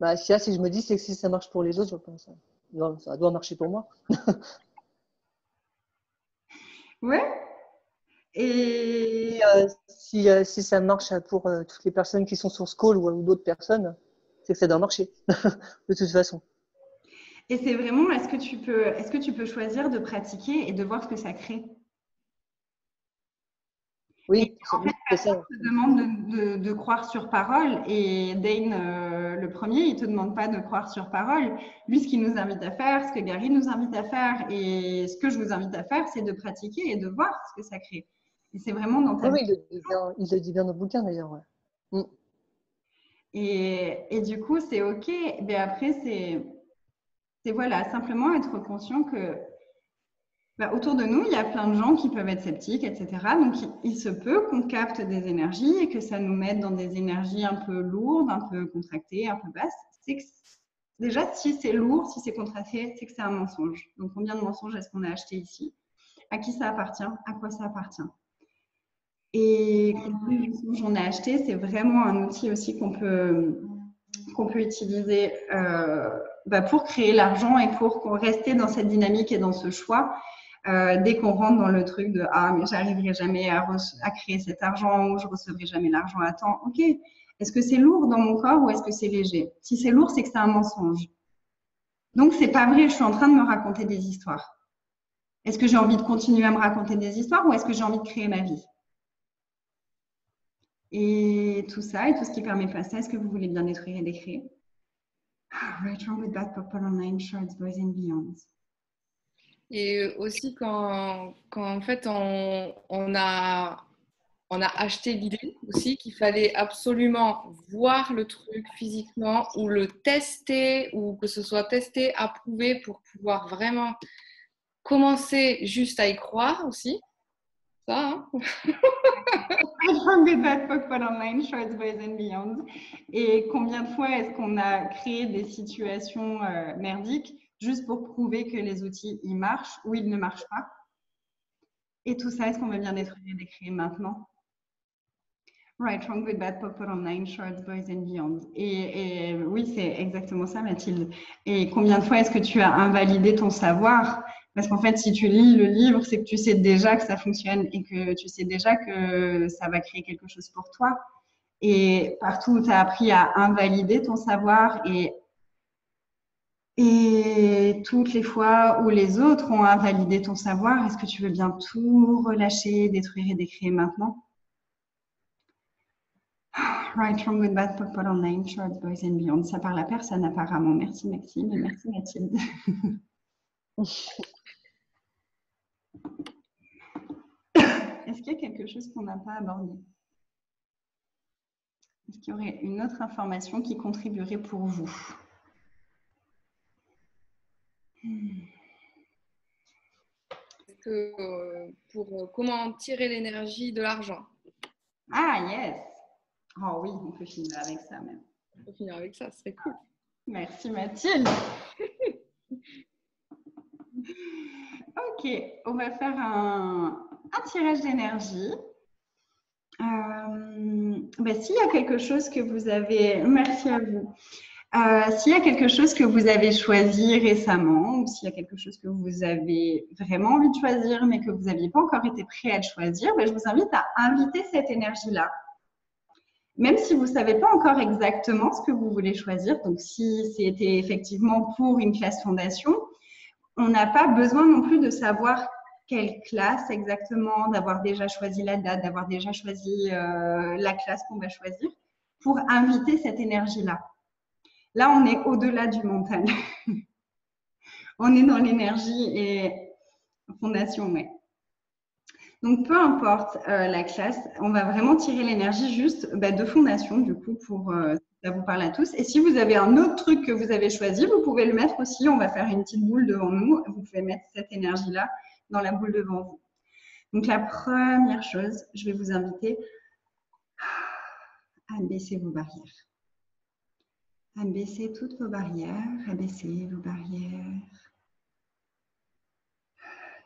Bah, si je me dis, c'est que si ça marche pour les autres, je pense, ça doit marcher pour moi. Ouais. Et Si ça marche pour toutes les personnes qui sont sur ce call ou d'autres personnes, c'est que ça doit marcher, de toute façon. Et c'est vraiment, est-ce que tu peux choisir de pratiquer et de voir ce que ça crée? Oui, En fait, c'est ça. personne te demande de croire sur parole. Et Dane, le premier, il ne te demande pas de croire sur parole. Lui, ce qu'il nous invite à faire, ce que Gary nous invite à faire et ce que je vous invite à faire, c'est de pratiquer et de voir ce que ça crée. Et c'est vraiment dans ta Oui, vie. il le dit bien dans le bouquin d'ailleurs. Ouais. Mm. Et du coup, c'est OK. Mais après, c'est voilà, simplement être conscient que autour de nous, il y a plein de gens qui peuvent être sceptiques, etc. Donc, il se peut qu'on capte des énergies et que ça nous mette dans des énergies un peu lourdes, un peu contractées, un peu basses. C'est que, déjà, si c'est lourd, si c'est contracté, c'est que c'est un mensonge. Donc, combien de mensonges est-ce qu'on a acheté ici? À qui ça appartient? À quoi ça appartient? Et combien de mensonges on a acheté, c'est vraiment un outil aussi qu'on peut utiliser pour créer l'argent et pour rester dans cette dynamique et dans ce choix. Dès qu'on rentre dans le truc de ah mais j'arriverai jamais à créer cet argent ou je recevrai jamais l'argent à temps. Ok, est-ce que c'est lourd dans mon corps ou est-ce que c'est léger? Si c'est lourd, c'est que c'est un mensonge. Donc c'est pas vrai. Je suis en train de me raconter des histoires. Est-ce que j'ai envie de continuer à me raconter des histoires ou est-ce que j'ai envie de créer ma vie? Et tout ça et tout ce qui permet pas ça, est-ce que vous voulez bien détruire et décréer? Right, wrong with that, purple online, shorts, boys and beyonds. Et aussi quand en fait on a acheté l'idée aussi qu'il fallait absolument voir le truc physiquement ou le tester ou que ce soit testé, approuvé pour pouvoir vraiment commencer juste à y croire aussi. Ça, hein. Right, wrong with that, purple online, shorts, boys and beyonds. Et combien de fois est-ce qu'on a créé des situations merdiques juste pour prouver que les outils, ils marchent ou ils ne marchent pas? Et tout ça, est-ce qu'on veut bien détruire et décréer maintenant? Right, wrong, good, bad, purple, online, shorts, boys and beyond. Et oui, c'est exactement ça, Mathilde. Et combien de fois est-ce que tu as invalidé ton savoir? Parce qu'en fait, si tu lis le livre, c'est que tu sais déjà que ça fonctionne et que tu sais déjà que ça va créer quelque chose pour toi. Et partout où tu as appris à invalider ton savoir et toutes les fois où les autres ont invalidé ton savoir, est-ce que tu veux bien tout relâcher, détruire et décréer maintenant? Right, wrong, good, bad, purple, online, shorts, boys and beyond. Ça parle à personne apparemment. Merci Maxime et merci Mathilde. Est-ce qu'il y a quelque chose qu'on n'a pas abordé? Est-ce qu'il y aurait une autre information qui contribuerait pour vous? Pour comment tirer l'énergie de l'argent. Ah yes. Oh oui, on peut finir avec ça même. On peut finir avec ça, ce serait cool. Merci Mathilde. Ok, on va faire un tirage d'énergie. S'il y a quelque chose que vous avez... Merci à vous. S'il y a quelque chose que vous avez choisi récemment ou s'il y a quelque chose que vous avez vraiment envie de choisir mais que vous n'aviez pas encore été prêt à le choisir, je vous invite à inviter cette énergie-là. Même si vous ne savez pas encore exactement ce que vous voulez choisir, donc si c'était effectivement pour une classe fondation, on n'a pas besoin non plus de savoir quelle classe exactement, d'avoir déjà choisi la date, d'avoir déjà choisi la classe qu'on va choisir pour inviter cette énergie-là. Là, on est au-delà du mental. On est dans l'énergie et fondation, ouais. Donc, peu importe la classe, on va vraiment tirer l'énergie juste de fondation, du coup, pour ça vous parle à tous. Et si vous avez un autre truc que vous avez choisi, vous pouvez le mettre aussi. On va faire une petite boule devant nous. Vous pouvez mettre cette énergie-là dans la boule devant vous. Donc, la première chose, je vais vous inviter à baisser vos barrières. Abaissez toutes vos barrières, abaissez vos barrières.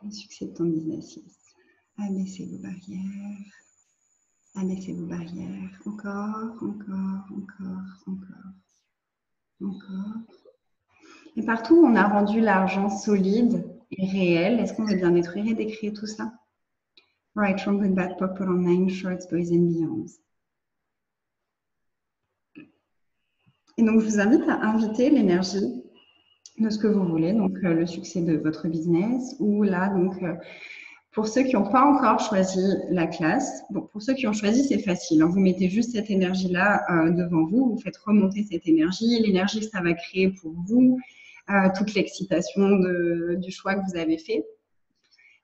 Le succès de ton business, yes. Abaissez vos barrières, abaissez vos barrières. Encore, encore, encore, encore, encore. Et partout où on a rendu l'argent solide et réel, est-ce qu'on veut bien détruire et décréer tout ça? Right, wrong, good, bad, purple, online, shorts, boys and beyonds. Et donc, je vous invite à inviter l'énergie de ce que vous voulez, donc le succès de votre business, ou là, donc, pour ceux qui n'ont pas encore choisi la classe, bon, pour ceux qui ont choisi, c'est facile, hein, vous mettez juste cette énergie-là devant vous, vous faites remonter cette énergie, l'énergie que ça va créer pour vous, toute l'excitation du choix que vous avez fait.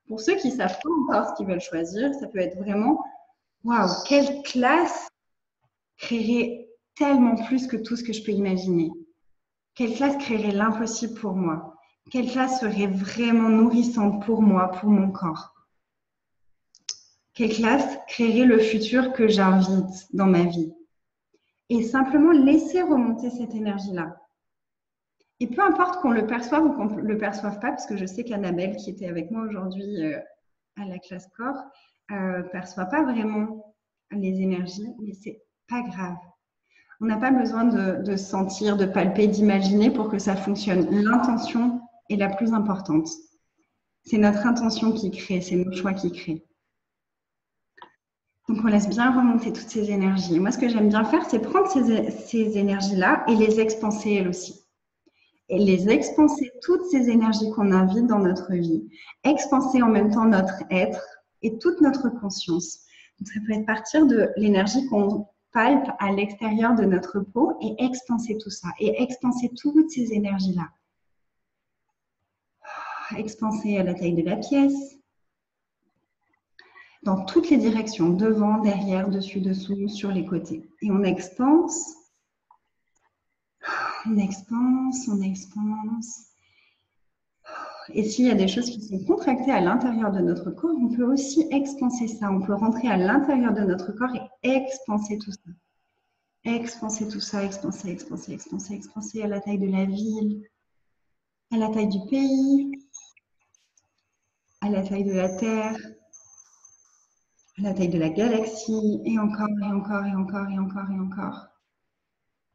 Pour ceux qui ne savent pas encore ce qu'ils veulent choisir, ça peut être vraiment, waouh, quelle classe créerait tellement plus que tout ce que je peux imaginer. Quelle classe créerait l'impossible pour moi? Quelle classe serait vraiment nourrissante pour moi, pour mon corps? Quelle classe créerait le futur que j'invite dans ma vie? Et simplement laisser remonter cette énergie-là. Et peu importe qu'on le perçoive ou qu'on ne le perçoive pas, parce que je sais qu'Annabelle, qui était avec moi aujourd'hui à la classe corps, perçoit pas vraiment les énergies, mais c'est pas grave. On n'a pas besoin de sentir, de palper, d'imaginer pour que ça fonctionne. L'intention est la plus importante. C'est notre intention qui crée, c'est nos choix qui créent. Donc, on laisse bien remonter toutes ces énergies. Moi, ce que j'aime bien faire, c'est prendre ces énergies-là et les expanser elles aussi. Et les expanser, toutes ces énergies qu'on invite dans notre vie. Expanser en même temps notre être et toute notre conscience. Donc, ça peut être partir de l'énergie qu'on palpe à l'extérieur de notre peau et expanser tout ça. Et expanser toutes ces énergies-là. Expanser à la taille de la pièce. Dans toutes les directions, devant, derrière, dessus, dessous, sur les côtés. Et on expanse, on expanse, on expanse. Et s'il y a des choses qui sont contractées à l'intérieur de notre corps, on peut aussi expanser ça. On peut rentrer à l'intérieur de notre corps et expanser tout ça. Expanser tout ça, expanser, expanser, expanser, expanser à la taille de la ville, à la taille du pays, à la taille de la Terre, à la taille de la galaxie, et encore, et encore, et encore, et encore, et encore.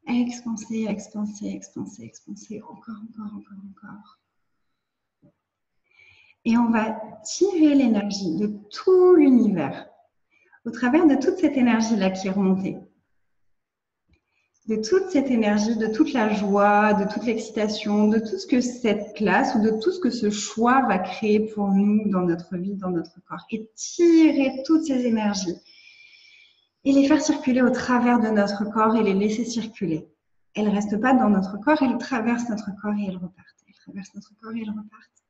Expanser, expanser, expanser, expanser, encore, encore, encore, encore. Et on va tirer l'énergie de tout l'univers au travers de toute cette énergie-là qui est remontée. De toute cette énergie, de toute la joie, de toute l'excitation, de tout ce que cette classe ou de tout ce que ce choix va créer pour nous dans notre vie, dans notre corps. Et tirer toutes ces énergies et les faire circuler au travers de notre corps et les laisser circuler. Elles ne restent pas dans notre corps, elles traversent notre corps et elles repartent. Elles traversent notre corps et elles repartent.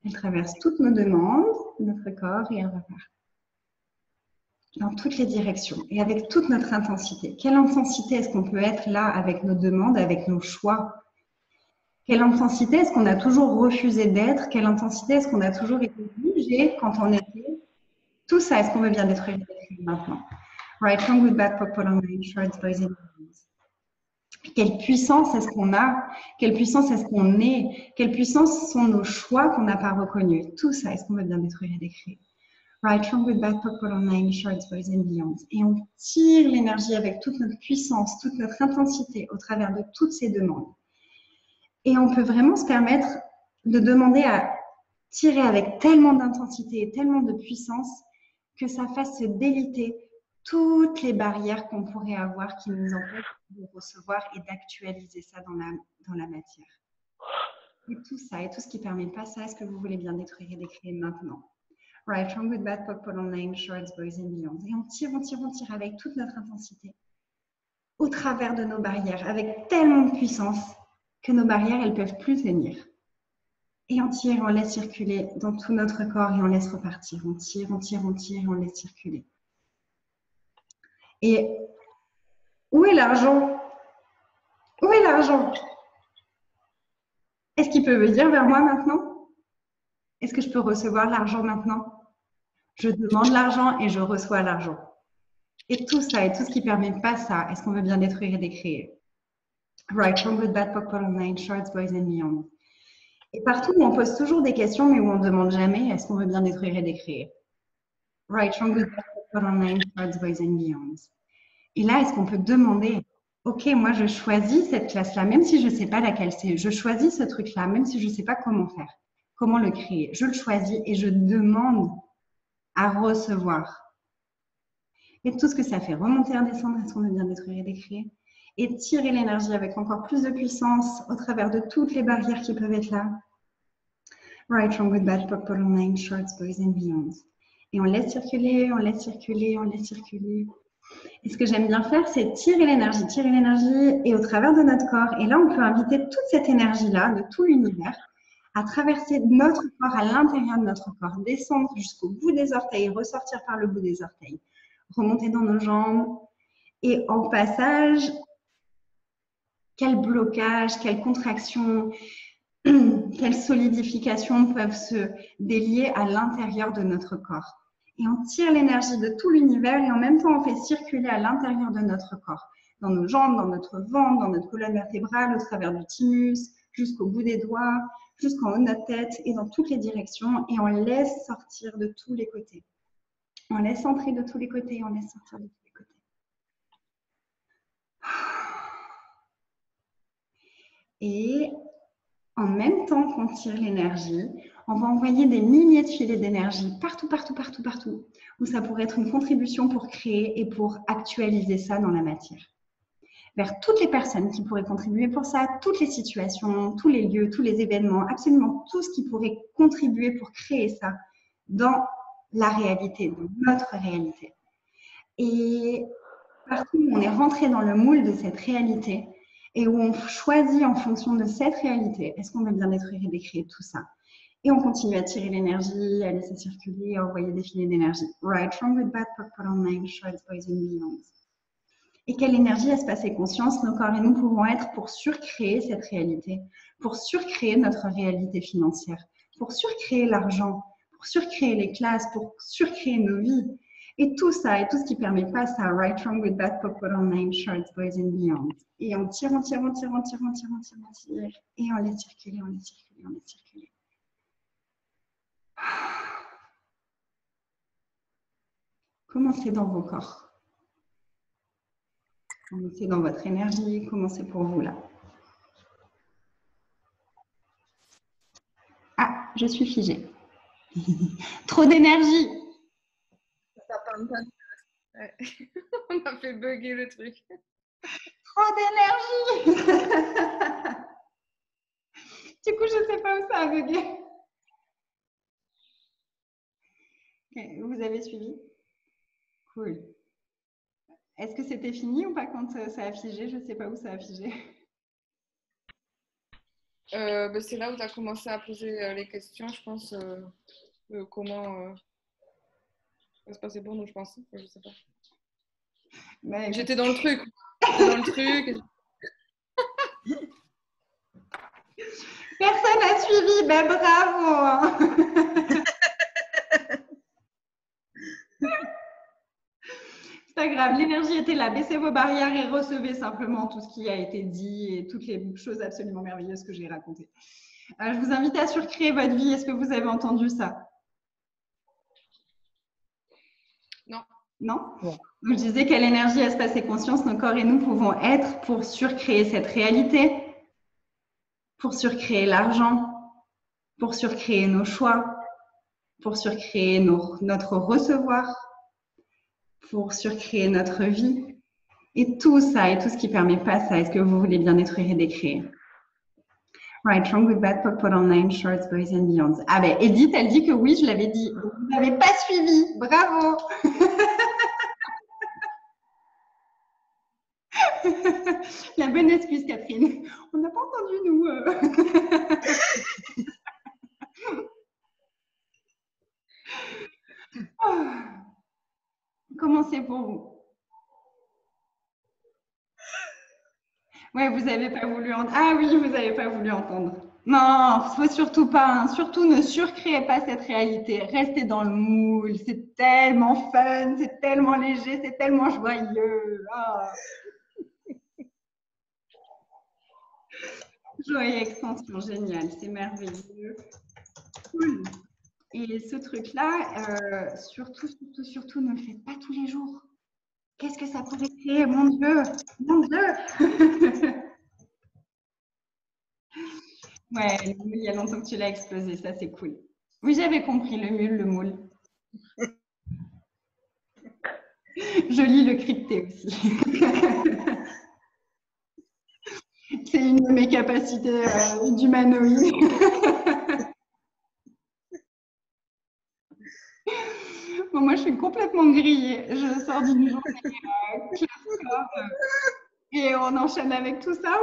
Elles traversent toutes nos demandes, notre corps et elles repartent. Dans toutes les directions et avec toute notre intensité. Quelle intensité est-ce qu'on peut être là avec nos demandes, avec nos choix? Quelle intensité est-ce qu'on a toujours refusé d'être? Quelle intensité est-ce qu'on a toujours été jugé quand on était? Tout ça, est-ce qu'on veut bien détruire maintenant? Right, wrong, good, bad, purple, online, shorts, boys and girls. Quelle puissance est-ce qu'on a? Quelle puissance est-ce qu'on est? Quelle puissance sont nos choix qu'on n'a pas reconnus? Tout ça, est-ce qu'on veut bien détruire et décrire? Right, wrong, good, bad, purple, online, shorts, boys and beyond. Et on tire l'énergie avec toute notre puissance, toute notre intensité au travers de toutes ces demandes. Et on peut vraiment se permettre de demander à tirer avec tellement d'intensité et tellement de puissance que ça fasse se déliter toutes les barrières qu'on pourrait avoir qui nous empêchent de recevoir et d'actualiser ça dans la matière. Et tout ça, et tout ce qui ne permet pas ça, est-ce que vous voulez bien détruire et décrire maintenant? Right, wrong, good, bad, purple, online, shorts, boys and beyond. Et on tire, on tire, on tire avec toute notre intensité au travers de nos barrières, avec tellement de puissance que nos barrières, elles ne peuvent plus tenir. Et on tire, on laisse circuler dans tout notre corps et on laisse repartir. On tire, on tire, on tire et on laisse circuler. Et où est l'argent? Où est l'argent? Est-ce qu'il peut venir vers moi maintenant? Est-ce que je peux recevoir l'argent maintenant? Je demande l'argent et je reçois l'argent. Et tout ça, et tout ce qui ne permet pas ça, est-ce qu'on veut bien détruire et décrire? Right, wrong, good, bad, purple, online, shorts, boys and beyond. Et partout où on pose toujours des questions, mais où on ne demande jamais, est-ce qu'on veut bien détruire et décrire? Right, wrong, good, bad, purple, online, shorts, boys and beyond. Et là, est-ce qu'on peut demander, ok, moi je choisis cette classe-là, même si je ne sais pas laquelle c'est, je choisis ce truc-là, même si je ne sais pas comment faire, comment le créer. Je le choisis et je demande à recevoir. Et tout ce que ça fait remonter, redescendre, est-ce qu'on veut bien détruire et décrire, et tirer l'énergie avec encore plus de puissance au travers de toutes les barrières qui peuvent être là. Right, wrong, good, bad, pop, bottom, line, shorts, boys and beyond. Et on laisse circuler, on laisse circuler, on laisse circuler. Et ce que j'aime bien faire, c'est tirer l'énergie et au travers de notre corps. Et là, on peut inviter toute cette énergie-là, de tout l'univers, à traverser notre corps, à l'intérieur de notre corps, descendre jusqu'au bout des orteils, ressortir par le bout des orteils, remonter dans nos jambes. Et en passage, quel blocage, quelle contraction, quelle solidification peuvent se délier à l'intérieur de notre corps. Et on tire l'énergie de tout l'univers et en même temps, on fait circuler à l'intérieur de notre corps, dans nos jambes, dans notre ventre, dans notre colonne vertébrale, au travers du thymus, jusqu'au bout des doigts, jusqu'en haut de notre tête et dans toutes les directions. Et on laisse sortir de tous les côtés. On laisse entrer de tous les côtés et on laisse sortir de tous les côtés. Et en même temps qu'on tire l'énergie, on va envoyer des milliers de filets d'énergie partout, où ça pourrait être une contribution pour créer et pour actualiser ça dans la matière. Vers toutes les personnes qui pourraient contribuer pour ça, toutes les situations, tous les lieux, tous les événements, absolument tout ce qui pourrait contribuer pour créer ça dans la réalité, dans notre réalité. Et partout où on est rentré dans le moule de cette réalité, et où on choisit en fonction de cette réalité, est-ce qu'on veut bien détruire et décrire tout ça? Et on continue à tirer l'énergie, à laisser circuler, à envoyer des filets d'énergie. Right, wrong, good, bad, pop, bottom, line, shorts, boys and beyond. Et quelle énergie, espace et conscience, nos corps et nous pouvons être pour surcréer cette réalité, pour surcréer notre réalité financière, pour surcréer l'argent, pour surcréer les classes, pour surcréer nos vies. Et tout ça, et tout ce qui ne permet pas ça, right, wrong, good, bad, pop, bottom, line, shorts, boys and beyond. Et on tire, et on laisse circuler, on laisse circuler, on laisse circuler. Commencez dans vos corps. Commencez dans votre énergie, commencez pour vous là. Ah, je suis figée. Trop d'énergie. Ouais. On a fait bugger le truc. Trop d'énergie. Du coup, je ne sais pas où ça a bugué. Okay, vous avez suivi? Cool. Est-ce que c'était fini ou pas quand ça a figé? Je ne sais pas où ça a figé. C'est là où tu as commencé à poser les questions, je pense. Comment ça se passait pour nous, je pense. Je ne sais pas. Mais... J'étais dans le truc. J'étais dans le truc. Personne n'a suivi. Ben, bravo. C'est pas grave, l'énergie était là. Baissez vos barrières et recevez simplement tout ce qui a été dit et toutes les choses absolument merveilleuses que j'ai racontées. Je vous invite à surcréer votre vie. Est-ce que vous avez entendu ça? Non. Non? Bon. Donc, je disais quelle énergie, espace et conscience nos corps et nous pouvons être pour surcréer cette réalité, pour surcréer l'argent, pour surcréer nos choix, pour surcréer notre recevoir, pour surcréer notre vie. Et tout ça, et tout ce qui ne permet pas ça, est-ce que vous voulez bien détruire et décrire? Right, wrong, good, bad, pop, bottom, line, shorts, boys and beyond. Ah ben, Edith, elle dit que oui, je l'avais dit. Vous n'avez pas suivi. Bravo. La bonne excuse, Catherine. On n'a pas entendu, nous. Comment c'est pour vous? Ouais, vous n'avez pas voulu entendre. Ah oui, vous n'avez pas voulu entendre. Non, faut surtout pas. Hein. Surtout, ne surcréez pas cette réalité. Restez dans le moule. C'est tellement fun, c'est tellement léger, c'est tellement joyeux. Oh. Joie et expansion, génial. C'est merveilleux. Cool. Et ce truc-là, surtout, ne le faites pas tous les jours. Qu'est-ce que ça pourrait créer? Mon Dieu! Mon Dieu! Ouais, il y a longtemps que tu l'as explosé, ça c'est cool. Oui, j'avais compris le moule. Je lis le crypté aussi. C'est une de mes capacités d'humanoïde. Bon, moi, je suis complètement grillée. Je sors d'une journée classe corps, et on enchaîne avec tout ça.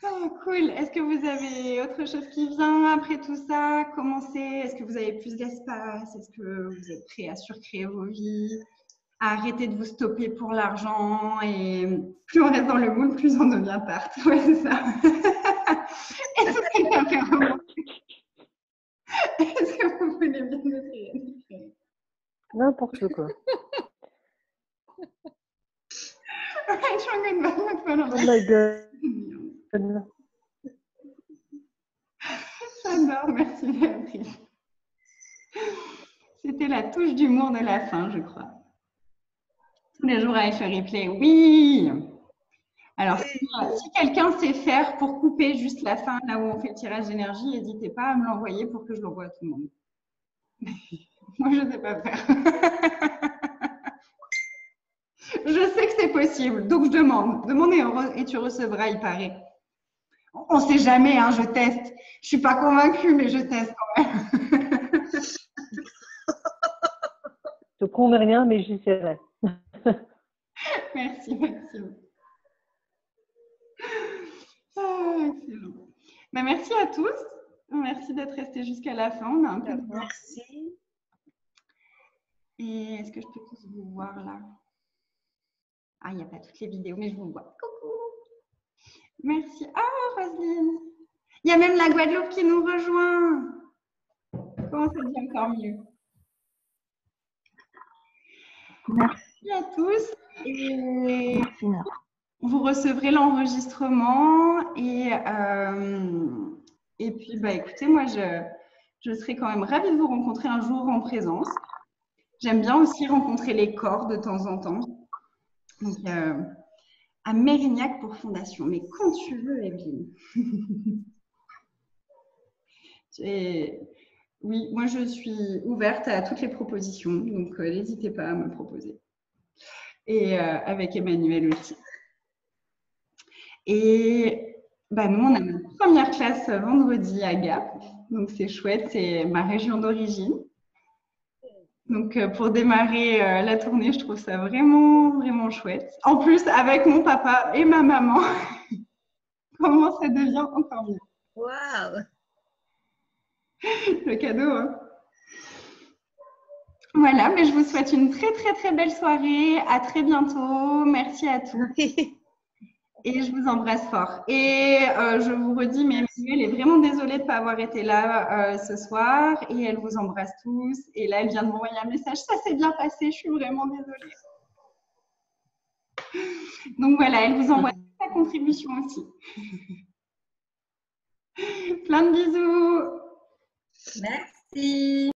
Ah, cool. Est-ce que vous avez autre chose qui vient après tout ça? Comment c'est? Est-ce que vous avez plus d'espace? Est-ce que vous êtes prêt à surcréer vos vies? À arrêter de vous stopper pour l'argent? Et plus on reste dans le moule, plus on devient tarte. Ouais, c'est ça. Est-ce que quelqu'un fait remonter? Est-ce que vous voulez bien me faire? N'importe quoi. Right, je suis en Oh my god. J'adore, merci Béatrice. C'était la touche d'humour de la fin, je crois. Tous les jours avec le replay, oui. Alors, si quelqu'un sait faire pour couper juste la fin, là où on fait le tirage d'énergie, n'hésitez pas à me l'envoyer pour que je l'envoie à tout le monde. Moi, je ne sais pas faire. Je sais que c'est possible, donc je demande. Demande et tu recevras, il paraît. On ne sait jamais, hein, je teste. Je ne suis pas convaincue, mais je teste quand même. Je ne promets rien, mais j'essaierai. Merci, merci. Ah, excellent. Ben, merci à tous. Merci d'être restés jusqu'à la fin. On a un peu de... Merci. Et est-ce que je peux tous vous voir là? Ah, il n'y a pas toutes les vidéos, mais je vous vois. Coucou. Merci. Ah, Roselyne. Il y a même la Guadeloupe qui nous rejoint. Comment ça devient encore mieux? Merci à tous. Et vous recevrez l'enregistrement. Et puis, bah, écoutez, moi, je serais quand même ravie de vous rencontrer un jour en présence. J'aime bien aussi rencontrer les corps de temps en temps. Donc, à Mérignac pour Fondation. Mais quand tu veux, Evelyne. Oui, moi, je suis ouverte à toutes les propositions. Donc, n'hésitez pas à me proposer. Et avec Emmanuel aussi. Et bah, nous, on a notre première classe vendredi à Gap. Donc, c'est chouette. C'est ma région d'origine. Donc, pour démarrer la tournée, je trouve ça vraiment, vraiment chouette. En plus, avec mon papa et ma maman, comment ça devient encore mieux. Waouh! Le cadeau, hein. Voilà, mais je vous souhaite une très, très, très belle soirée. À très bientôt. Merci à tous. Et je vous embrasse fort. Et je vous redis, mais Emmanuelle est vraiment désolée de ne pas avoir été là ce soir. Et elle vous embrasse tous. Et là, elle vient de m'envoyer un message. Ça s'est bien passé. Je suis vraiment désolée. Donc voilà, elle vous envoie sa contribution aussi. Plein de bisous. Merci.